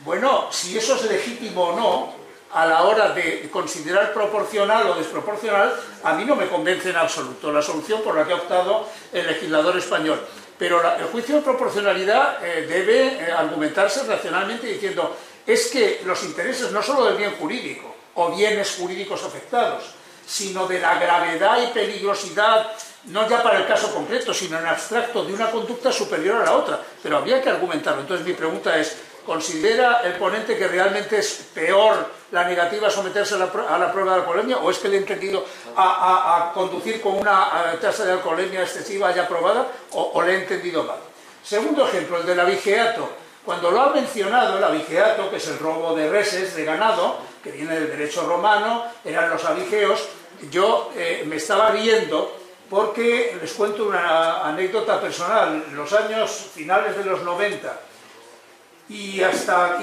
Bueno, si eso es legítimo o no, a la hora de considerar proporcional o desproporcional, a mí no me convence en absoluto la solución por la que ha optado el legislador español. Pero el juicio de proporcionalidad debe argumentarse racionalmente diciendo, es que los intereses no solo del bien jurídico o bienes jurídicos afectados, sino de la gravedad y peligrosidad, no ya para el caso concreto, sino en abstracto, de una conducta superior a la otra. Pero habría que argumentarlo. Entonces mi pregunta es, ¿considera el ponente que realmente es peor la negativa a someterse a la prueba de alcoholemia, o es que le he entendido a conducir con una tasa de alcoholemia excesiva ya aprobada, o le he entendido mal? Segundo ejemplo, el del abigeato. Cuando lo ha mencionado, el abigeato, que es el robo de reses, de ganado, que viene del derecho romano, eran los abigeos, yo me estaba riendo porque les cuento una anécdota personal. En los años finales de los 90 y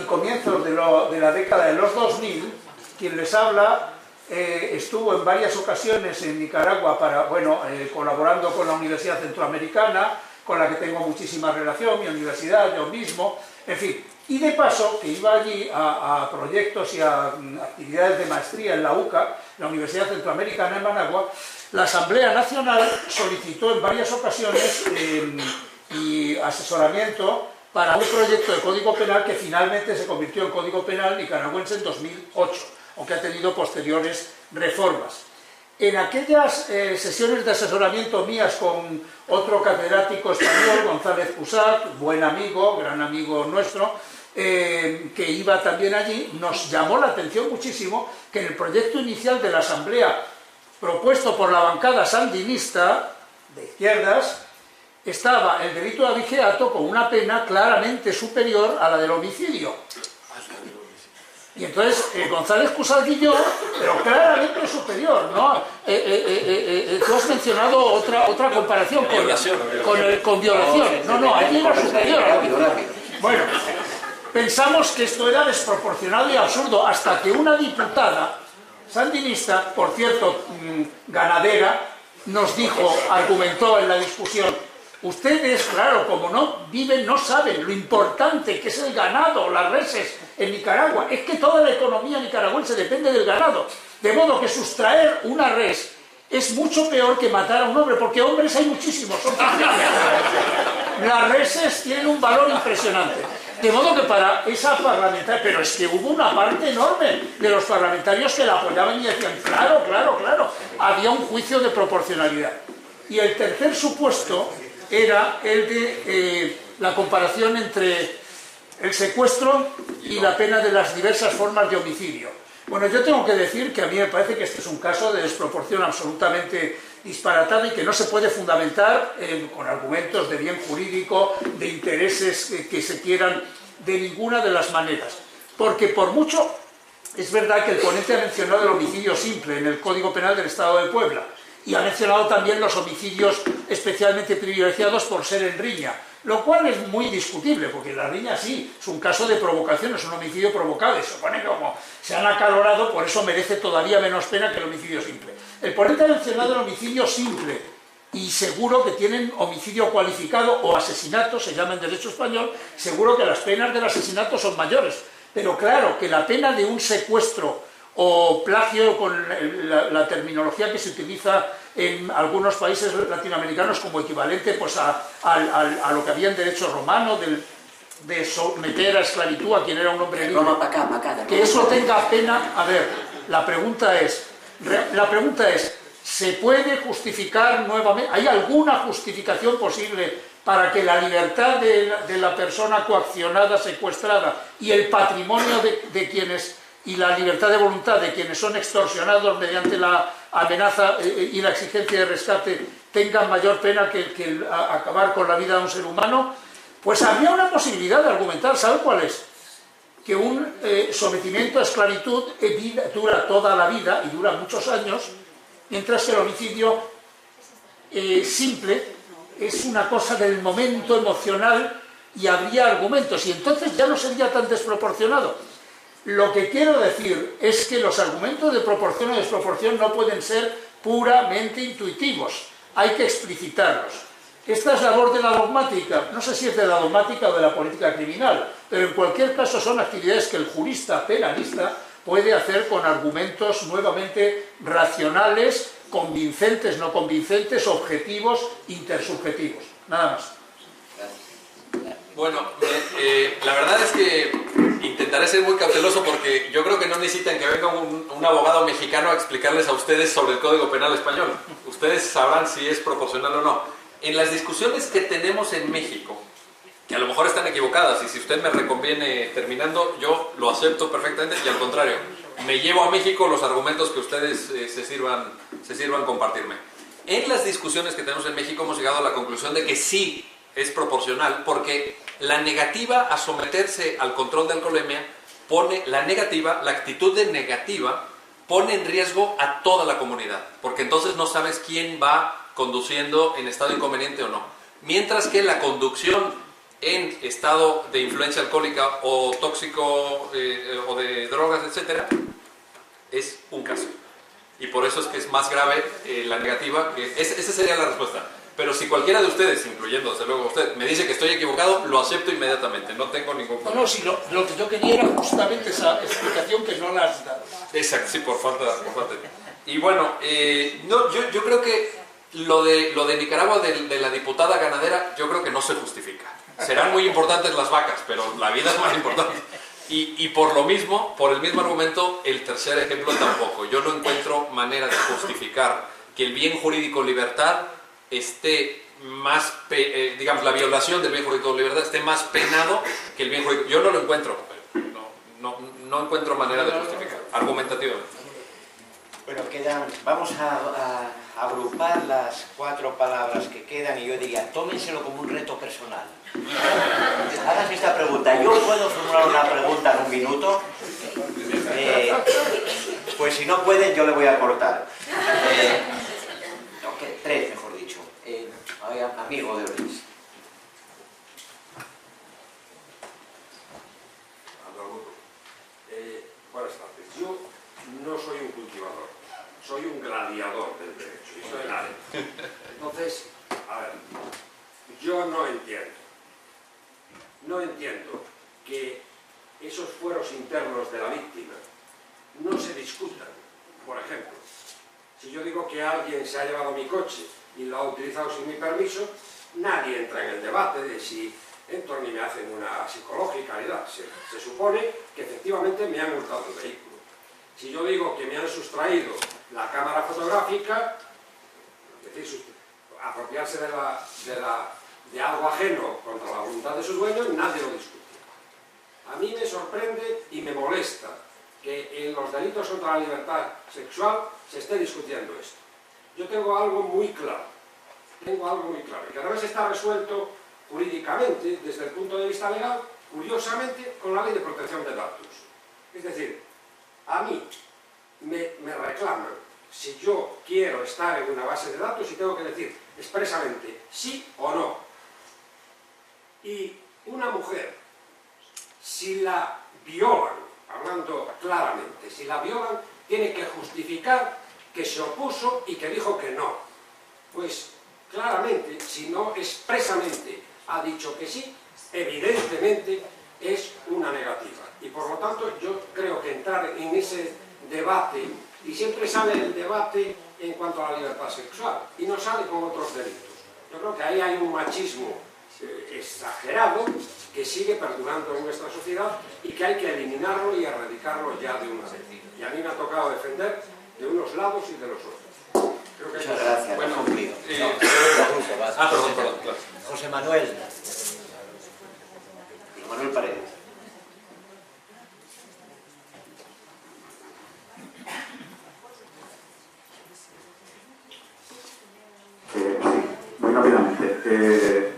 comienzos de la década de los 2000, quien les habla estuvo en varias ocasiones en Nicaragua colaborando con la Universidad Centroamericana, con la que tengo muchísima relación, mi universidad, yo mismo, en fin. Y de paso, que iba allí a proyectos y a actividades de maestría en la UCA, la Universidad Centroamericana en Managua, la Asamblea Nacional solicitó en varias ocasiones y asesoramiento para un proyecto de Código Penal que finalmente se convirtió en Código Penal nicaragüense en 2008, aunque ha tenido posteriores reformas. En aquellas sesiones de asesoramiento mías con otro catedrático español, González Cusack, buen amigo, gran amigo nuestro, que iba también allí, nos llamó la atención muchísimo que en el proyecto inicial de la Asamblea, propuesto por la bancada sandinista de izquierdas, estaba el delito de abigeato con una pena claramente superior a la del homicidio. Y entonces González Cusack y yo, pero claramente superior, ¿no? Tú has mencionado otra comparación con violación. No, allí era superior. Bueno, pensamos que esto era desproporcionado y absurdo, hasta que una diputada sandinista, por cierto, ganadera, nos dijo, argumentó en la discusión, ustedes, claro, como no viven, no saben lo importante que es el ganado, las reses en Nicaragua. Es que toda la economía nicaragüense depende del ganado. De modo que sustraer una res es mucho peor que matar a un hombre, porque hombres hay muchísimos, son las reses tienen un valor impresionante. De modo que para esa parlamentaria, pero es que hubo una parte enorme de los parlamentarios que la apoyaban y decían, claro, había un juicio de proporcionalidad. Y el tercer supuesto era el de la comparación entre el secuestro y la pena de las diversas formas de homicidio. Bueno, yo tengo que decir que a mí me parece que este es un caso de desproporción absolutamente disparatada y que no se puede fundamentar con argumentos de bien jurídico, de intereses que se quieran, de ninguna de las maneras. Porque por mucho, es verdad que el ponente ha mencionado el homicidio simple en el Código Penal del Estado de Puebla, y ha mencionado también los homicidios especialmente privilegiados por ser en riña, lo cual es muy discutible, porque la riña sí, es un caso de provocación, es un homicidio provocado, y se supone que como se han acalorado, por eso merece todavía menos pena que el homicidio simple. El ponente ha mencionado el homicidio simple, y seguro que tienen homicidio cualificado o asesinato, se llama en derecho español, seguro que las penas del asesinato son mayores, pero claro que la pena de un secuestro o plagio, con la terminología que se utiliza en algunos países latinoamericanos como equivalente pues, a lo que había en derecho romano, de someter a esclavitud a quien era un hombre libre. No, para acá. Que eso tenga pena. A ver, la pregunta es, ¿se puede justificar nuevamente? ¿Hay alguna justificación posible para que la libertad de la persona coaccionada, secuestrada, y el patrimonio de quienes, y la libertad de voluntad de quienes son extorsionados mediante la amenaza y la exigencia de rescate tengan mayor pena que acabar con la vida de un ser humano, pues habría una posibilidad de argumentar. ¿Sabe cuál es? Que un sometimiento a esclavitud dura toda la vida y dura muchos años, mientras que el homicidio simple es una cosa del momento emocional y habría argumentos, y entonces ya no sería tan desproporcionado. Lo que quiero decir es que los argumentos de proporción o desproporción no pueden ser puramente intuitivos, hay que explicitarlos. Esta es labor de la dogmática, no sé si es de la dogmática o de la política criminal, pero en cualquier caso son actividades que el jurista penalista puede hacer con argumentos nuevamente racionales, convincentes, no convincentes, objetivos, intersubjetivos. Nada más. Bueno, la verdad es que intentaré ser muy cauteloso porque yo creo que no necesitan que venga un abogado mexicano a explicarles a ustedes sobre el Código Penal español. Ustedes sabrán si es proporcional o no. En las discusiones que tenemos en México, que a lo mejor están equivocadas, y si usted me reconviene terminando, yo lo acepto perfectamente, y al contrario, me llevo a México los argumentos que ustedes se sirvan compartirme. En las discusiones que tenemos en México hemos llegado a la conclusión de que sí es proporcional, porque la negativa a someterse al control de alcoholemia pone la actitud de negativa pone en riesgo a toda la comunidad, porque entonces no sabes quién va conduciendo en estado inconveniente o no. Mientras que la conducción en estado de influencia alcohólica o tóxico o de drogas, etcétera, es un caso. Y por eso es que es más grave la negativa. Esa sería la respuesta. Pero si cualquiera de ustedes, incluyendo desde luego usted, me dice que estoy equivocado, lo acepto inmediatamente, no tengo ningún problema. No, si lo que yo quería era justamente esa explicación que no la has dado. Exacto, sí, por falta. Y bueno, yo creo que lo de Nicaragua, de la diputada ganadera, yo creo que no se justifica. Serán muy importantes las vacas, pero la vida es más importante. Y por el mismo argumento, el tercer ejemplo tampoco. Yo no encuentro manera de justificar que el bien jurídico libertad esté más, digamos, la violación del bien jurídico libertad esté más penado que el bien jurídico. Yo no lo encuentro, no encuentro manera de justificar, argumentativamente. Bueno, vamos a agrupar las 4 palabras que quedan y yo diría, tómenselo como un reto personal. Háganse esta pregunta. ¿Yo puedo formular una pregunta en un minuto? Pues si no pueden, yo le voy a cortar. 3, mejor dicho. Amigo de Luis. Buenas tardes. Yo no soy un cultivador, soy un gladiador del derecho. Y soy área. Entonces, a ver, yo no entiendo que esos fueros internos de la víctima no se discutan. Por ejemplo, si yo digo que alguien se ha llevado mi coche y lo ha utilizado sin mi permiso, nadie entra en el debate de si entro ni me hacen una psicológica ni nada. Se supone que efectivamente me han hurtado el vehículo. Si yo digo que me han sustraído la cámara fotográfica, es decir, apropiarse de algo ajeno contra la voluntad de sus dueños, nadie lo discute. A mí me sorprende y me molesta que en los delitos contra la libertad sexual se esté discutiendo esto. Yo tengo algo muy claro, que además está resuelto jurídicamente, desde el punto de vista legal, curiosamente, con la Ley de Protección de Datos. Es decir, a mí me reclaman si yo quiero estar en una base de datos y tengo que decir expresamente sí o no. Y una mujer, si la violan, hablando claramente, si la violan, tiene que justificar que se opuso y que dijo que no. Pues claramente, si no expresamente ha dicho que sí, evidentemente es una negativa. Y por lo tanto yo creo que entrar en ese debate, y siempre sale el debate en cuanto a la libertad sexual, y no sale con otros delitos. Yo creo que ahí hay un machismo exagerado que sigue perdurando en nuestra sociedad y que hay que eliminarlo y erradicarlo ya de una vez. Y a mí me ha tocado defender de unos lados y de los otros. Creo que Muchas gracias, Bueno, no cumplido. perdón, claro. José Manuel. Manuel Paredes. Sí, muy rápidamente.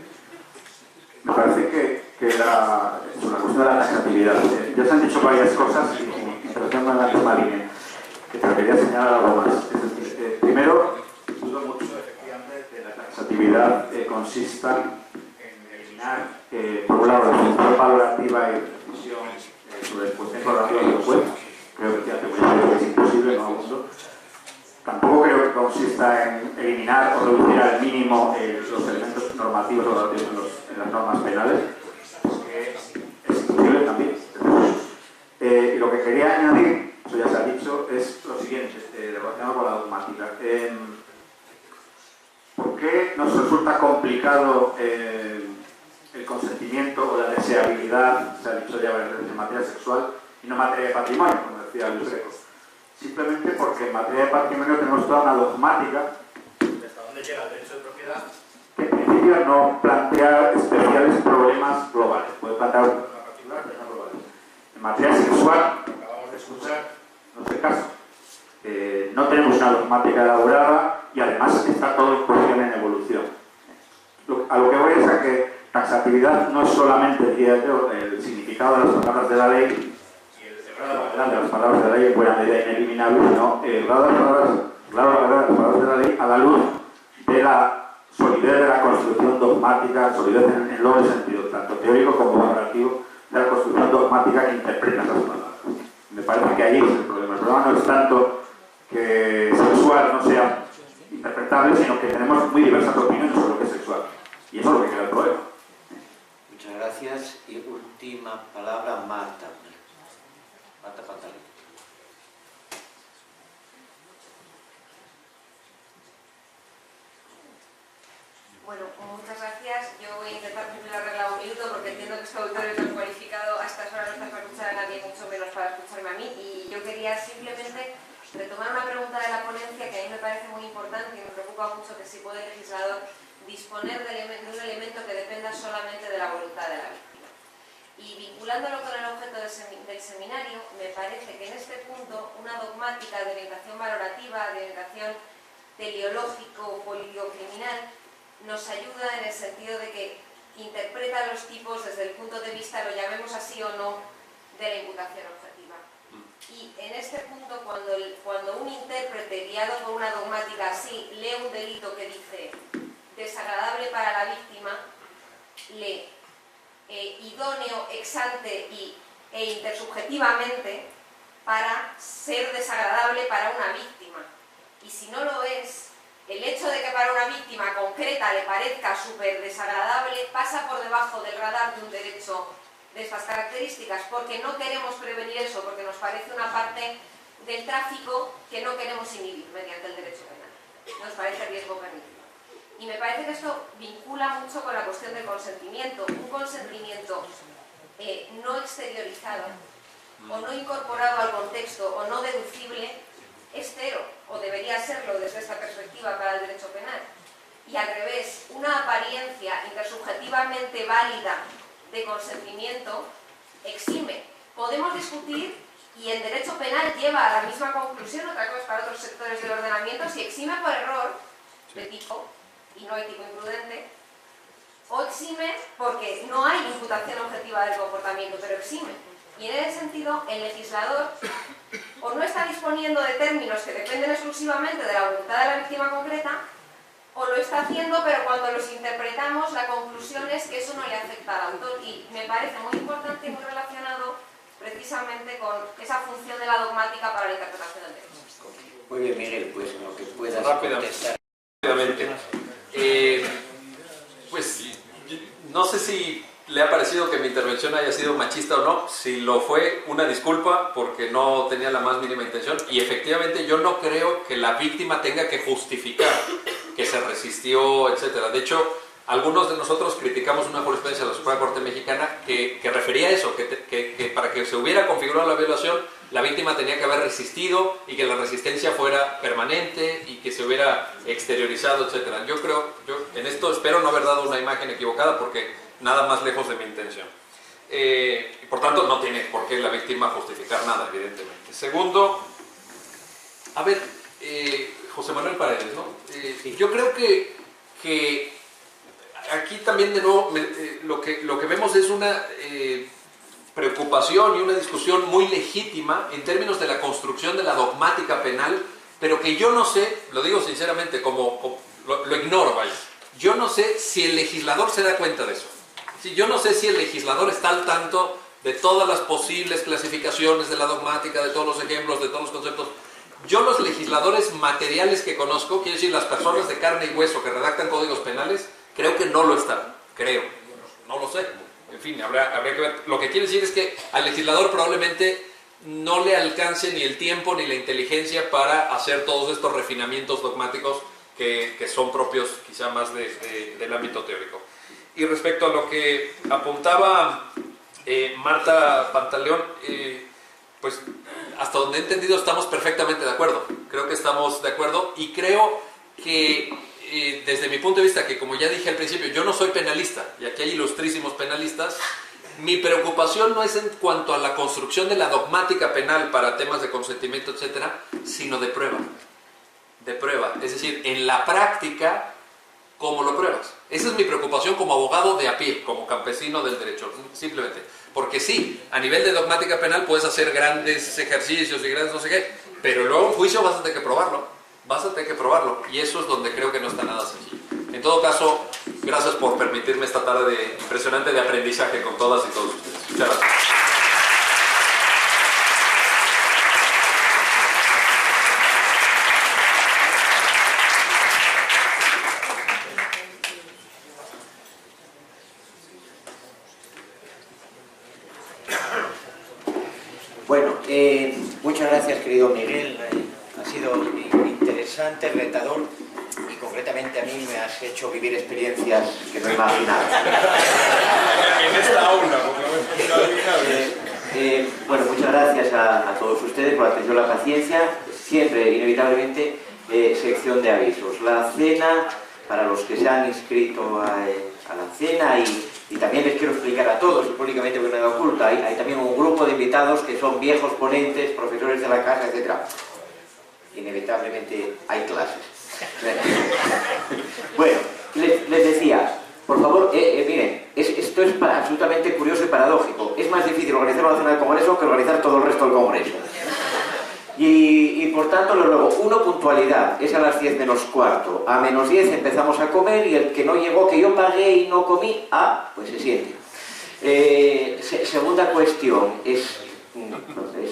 Me parece que la cuestión de la taxatividad. Ya se han dicho varias cosas y mi intervención va en la misma línea, pero quería señalar algo más. Es decir, primero, dudo mucho efectivamente que la taxatividad consista en eliminar, por un lado, la función valorativa y decisión sobre cuestiones valorativas del juez. Creo que ya te es imposible, no mucho. Tampoco creo que consista en eliminar o reducir al mínimo los elementos normativos relativos en las normas penales, porque es imposible también. Y lo que quería añadir, eso ya se ha dicho, es lo siguiente, relacionado con la dogmática. ¿Por qué nos resulta complicado el consentimiento o la deseabilidad, se ha dicho ya varias veces, en materia sexual y no en materia de patrimonio, como decía Luis Greco? Simplemente porque en materia de patrimonio tenemos toda una dogmática, hasta dónde llega el derecho de propiedad, que en principio no plantea especiales problemas globales. Puede plantear un problema particular, pero no globales. En materia sexual, lo acabamos de escuchar, no es el caso. No tenemos una dogmática elaborada y además está todo en cuestión en evolución. A lo que voy es a que taxatividad no es solamente el significado de las palabras de la ley, de las palabras de la ley en buena medida ineliminable, sino las palabras de la ley a la luz de la solidez de la construcción dogmática, solidez en doble sentido, tanto teórico como narrativo, de la construcción dogmática que interpreta esas palabras. Me parece que ahí es el problema. El problema no es tanto que sexual no sea interpretable, sino que tenemos muy diversas opiniones sobre lo que es sexual. Y eso es lo que crea el problema. Muchas gracias. Y última palabra, Marta. Marta Pantalí. Bueno, muchas gracias. Yo voy a intentar cumplir la regla de un minuto porque entiendo que este auditorio es tan cualificado. A estas horas no está para escuchar a nadie, mucho menos para escucharme a mí. Y yo quería simplemente retomar una pregunta de la ponencia que a mí me parece muy importante y me preocupa mucho que si puede el legislador disponer de un elemento que dependa solamente de la voluntad de la víctima. Y vinculándolo con el objeto del seminario, me parece que en este punto una dogmática de orientación valorativa, de orientación teleológico, político-criminal, nos ayuda en el sentido de que interpreta los tipos desde el punto de vista, lo llamemos así o no, de la imputación objetiva. Y en este punto, cuando un intérprete guiado por una dogmática así lee un delito que dice desagradable para la víctima, lee idóneo ex ante e intersubjetivamente para ser desagradable para una víctima. Y si no lo es, el hecho de que para una víctima concreta le parezca súper desagradable pasa por debajo del radar de un derecho de estas características, porque no queremos prevenir eso, porque nos parece una parte del tráfico que no queremos inhibir mediante el derecho penal. Nos parece riesgo permitido. Y me parece que esto vincula mucho con la cuestión del consentimiento. Un consentimiento no exteriorizado o no incorporado al contexto o no deducible es cero, o debería serlo desde esta perspectiva para el derecho penal. Y al revés, una apariencia intersubjetivamente válida de consentimiento exime. Podemos discutir, y el derecho penal lleva a la misma conclusión, otra cosa para otros sectores del ordenamiento, si exime por error de tipo, y no ético imprudente, o exime porque no hay imputación objetiva del comportamiento, pero exime. Y en ese sentido, el legislador o no está disponiendo de términos que dependen exclusivamente de la voluntad de la víctima concreta, o lo está haciendo, pero cuando los interpretamos, la conclusión es que eso no le afecta al autor. Y me parece muy importante y muy relacionado precisamente con esa función de la dogmática para la interpretación del derecho. Muy bien, Miguel, pues en lo que puedas contestar. Rápidamente. Pues no sé si le ha parecido que mi intervención haya sido machista o no. Si lo fue, una disculpa, porque no tenía la más mínima intención. Y efectivamente yo no creo que la víctima tenga que justificar que se resistió, etc. De hecho, Algunos de nosotros criticamos una jurisprudencia de la Suprema Corte Mexicana que refería a eso, que para que se hubiera configurado la violación, la víctima tenía que haber resistido y que la resistencia fuera permanente y que se hubiera exteriorizado, etc. Yo en esto espero no haber dado una imagen equivocada porque nada más lejos de mi intención. Y por tanto no tiene por qué la víctima justificar nada, evidentemente. Segundo, a ver, José Manuel Paredes, ¿no? Yo creo que aquí también de nuevo lo que vemos es una preocupación y una discusión muy legítima en términos de la construcción de la dogmática penal, pero que yo no sé, lo digo sinceramente, lo ignoro, vaya, yo no sé si el legislador se da cuenta de eso. Sí, yo no sé si el legislador está al tanto de todas las posibles clasificaciones de la dogmática, de todos los ejemplos, de todos los conceptos. Yo los legisladores materiales que conozco, quiero decir, las personas de carne y hueso que redactan códigos penales, creo que no lo están, no lo sé. En fin, habría que ver. Lo que quiere decir es que al legislador probablemente no le alcance ni el tiempo ni la inteligencia para hacer todos estos refinamientos dogmáticos que son propios quizá más del ámbito teórico. Y respecto a lo que apuntaba Marta Pantaleón, pues hasta donde he entendido estamos perfectamente de acuerdo. Creo que estamos de acuerdo y creo que desde mi punto de vista, que como ya dije al principio, yo no soy penalista, y aquí hay ilustrísimos penalistas, mi preocupación no es en cuanto a la construcción de la dogmática penal para temas de consentimiento, etcétera, sino de prueba. De prueba. Es decir, en la práctica, ¿cómo lo pruebas? Esa es mi preocupación como abogado de a pie, como campesino del derecho, simplemente. Porque sí, a nivel de dogmática penal puedes hacer grandes ejercicios y grandes no sé qué, pero luego en juicio vas a tener que probarlo. Y eso es donde creo que no está nada sencillo. En todo caso, gracias por permitirme esta tarde impresionante de aprendizaje con todas y todos ustedes. Muchas gracias. Bueno, muchas gracias, querido Miguel. Ha sido interesante, retador y concretamente a mí me has hecho vivir experiencias que no imaginaba. En esta aula, bueno, muchas gracias a todos ustedes por la atención y la paciencia. Siempre, inevitablemente, sección de avisos. La cena, para los que se han inscrito a la cena y también les quiero explicar a todos, y públicamente porque no es oculta, hay también un grupo de invitados que son viejos ponentes, profesores de la casa, etc. Inevitablemente hay clases. Bueno, les decía, por favor, miren, esto es absolutamente curioso y paradójico. Es más difícil organizar una cena del Congreso que organizar todo el resto del Congreso. Y por tanto, luego, puntualidad, es a las 10 menos cuarto. A menos 10 empezamos a comer y el que no llegó, que yo pagué y no comí, pues se siente. Segunda cuestión, es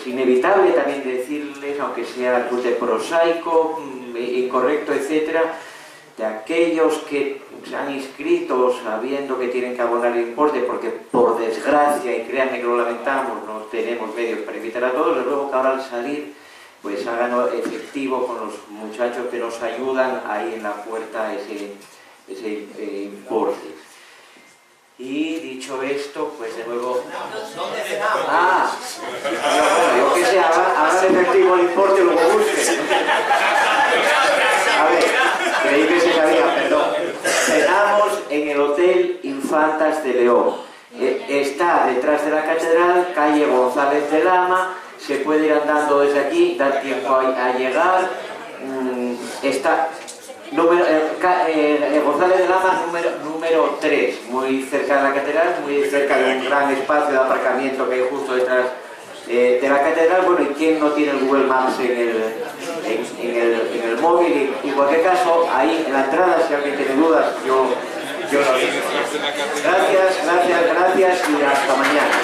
inevitable también decirles, aunque sea prosaico, incorrecto, etcétera, de aquellos que se han inscrito sabiendo que tienen que abonar el importe, porque por desgracia, y créanme que lo lamentamos, no tenemos medios para invitar a todos, les ruego que ahora al salir pues háganlo efectivo con los muchachos que nos ayudan ahí en la puerta ese importe. Y dicho esto, pues de nuevo... ¿Dónde cenamos? Bueno, yo que sé, hagan efectivo el importe y luego busquen. A ver, creí que se sabía, perdón. Cenamos en el Hotel Infantas de León. Está detrás de la catedral, calle González de Lama. Se puede ir andando desde aquí, da tiempo a llegar. Está González de Lama número 3, muy cerca de la catedral, muy cerca de un gran espacio de aparcamiento que hay justo detrás de la catedral. Bueno, ¿y quién no tiene el Google Maps en el móvil? Y en cualquier caso, ahí en la entrada, si alguien tiene dudas, yo lo digo. Gracias y hasta mañana.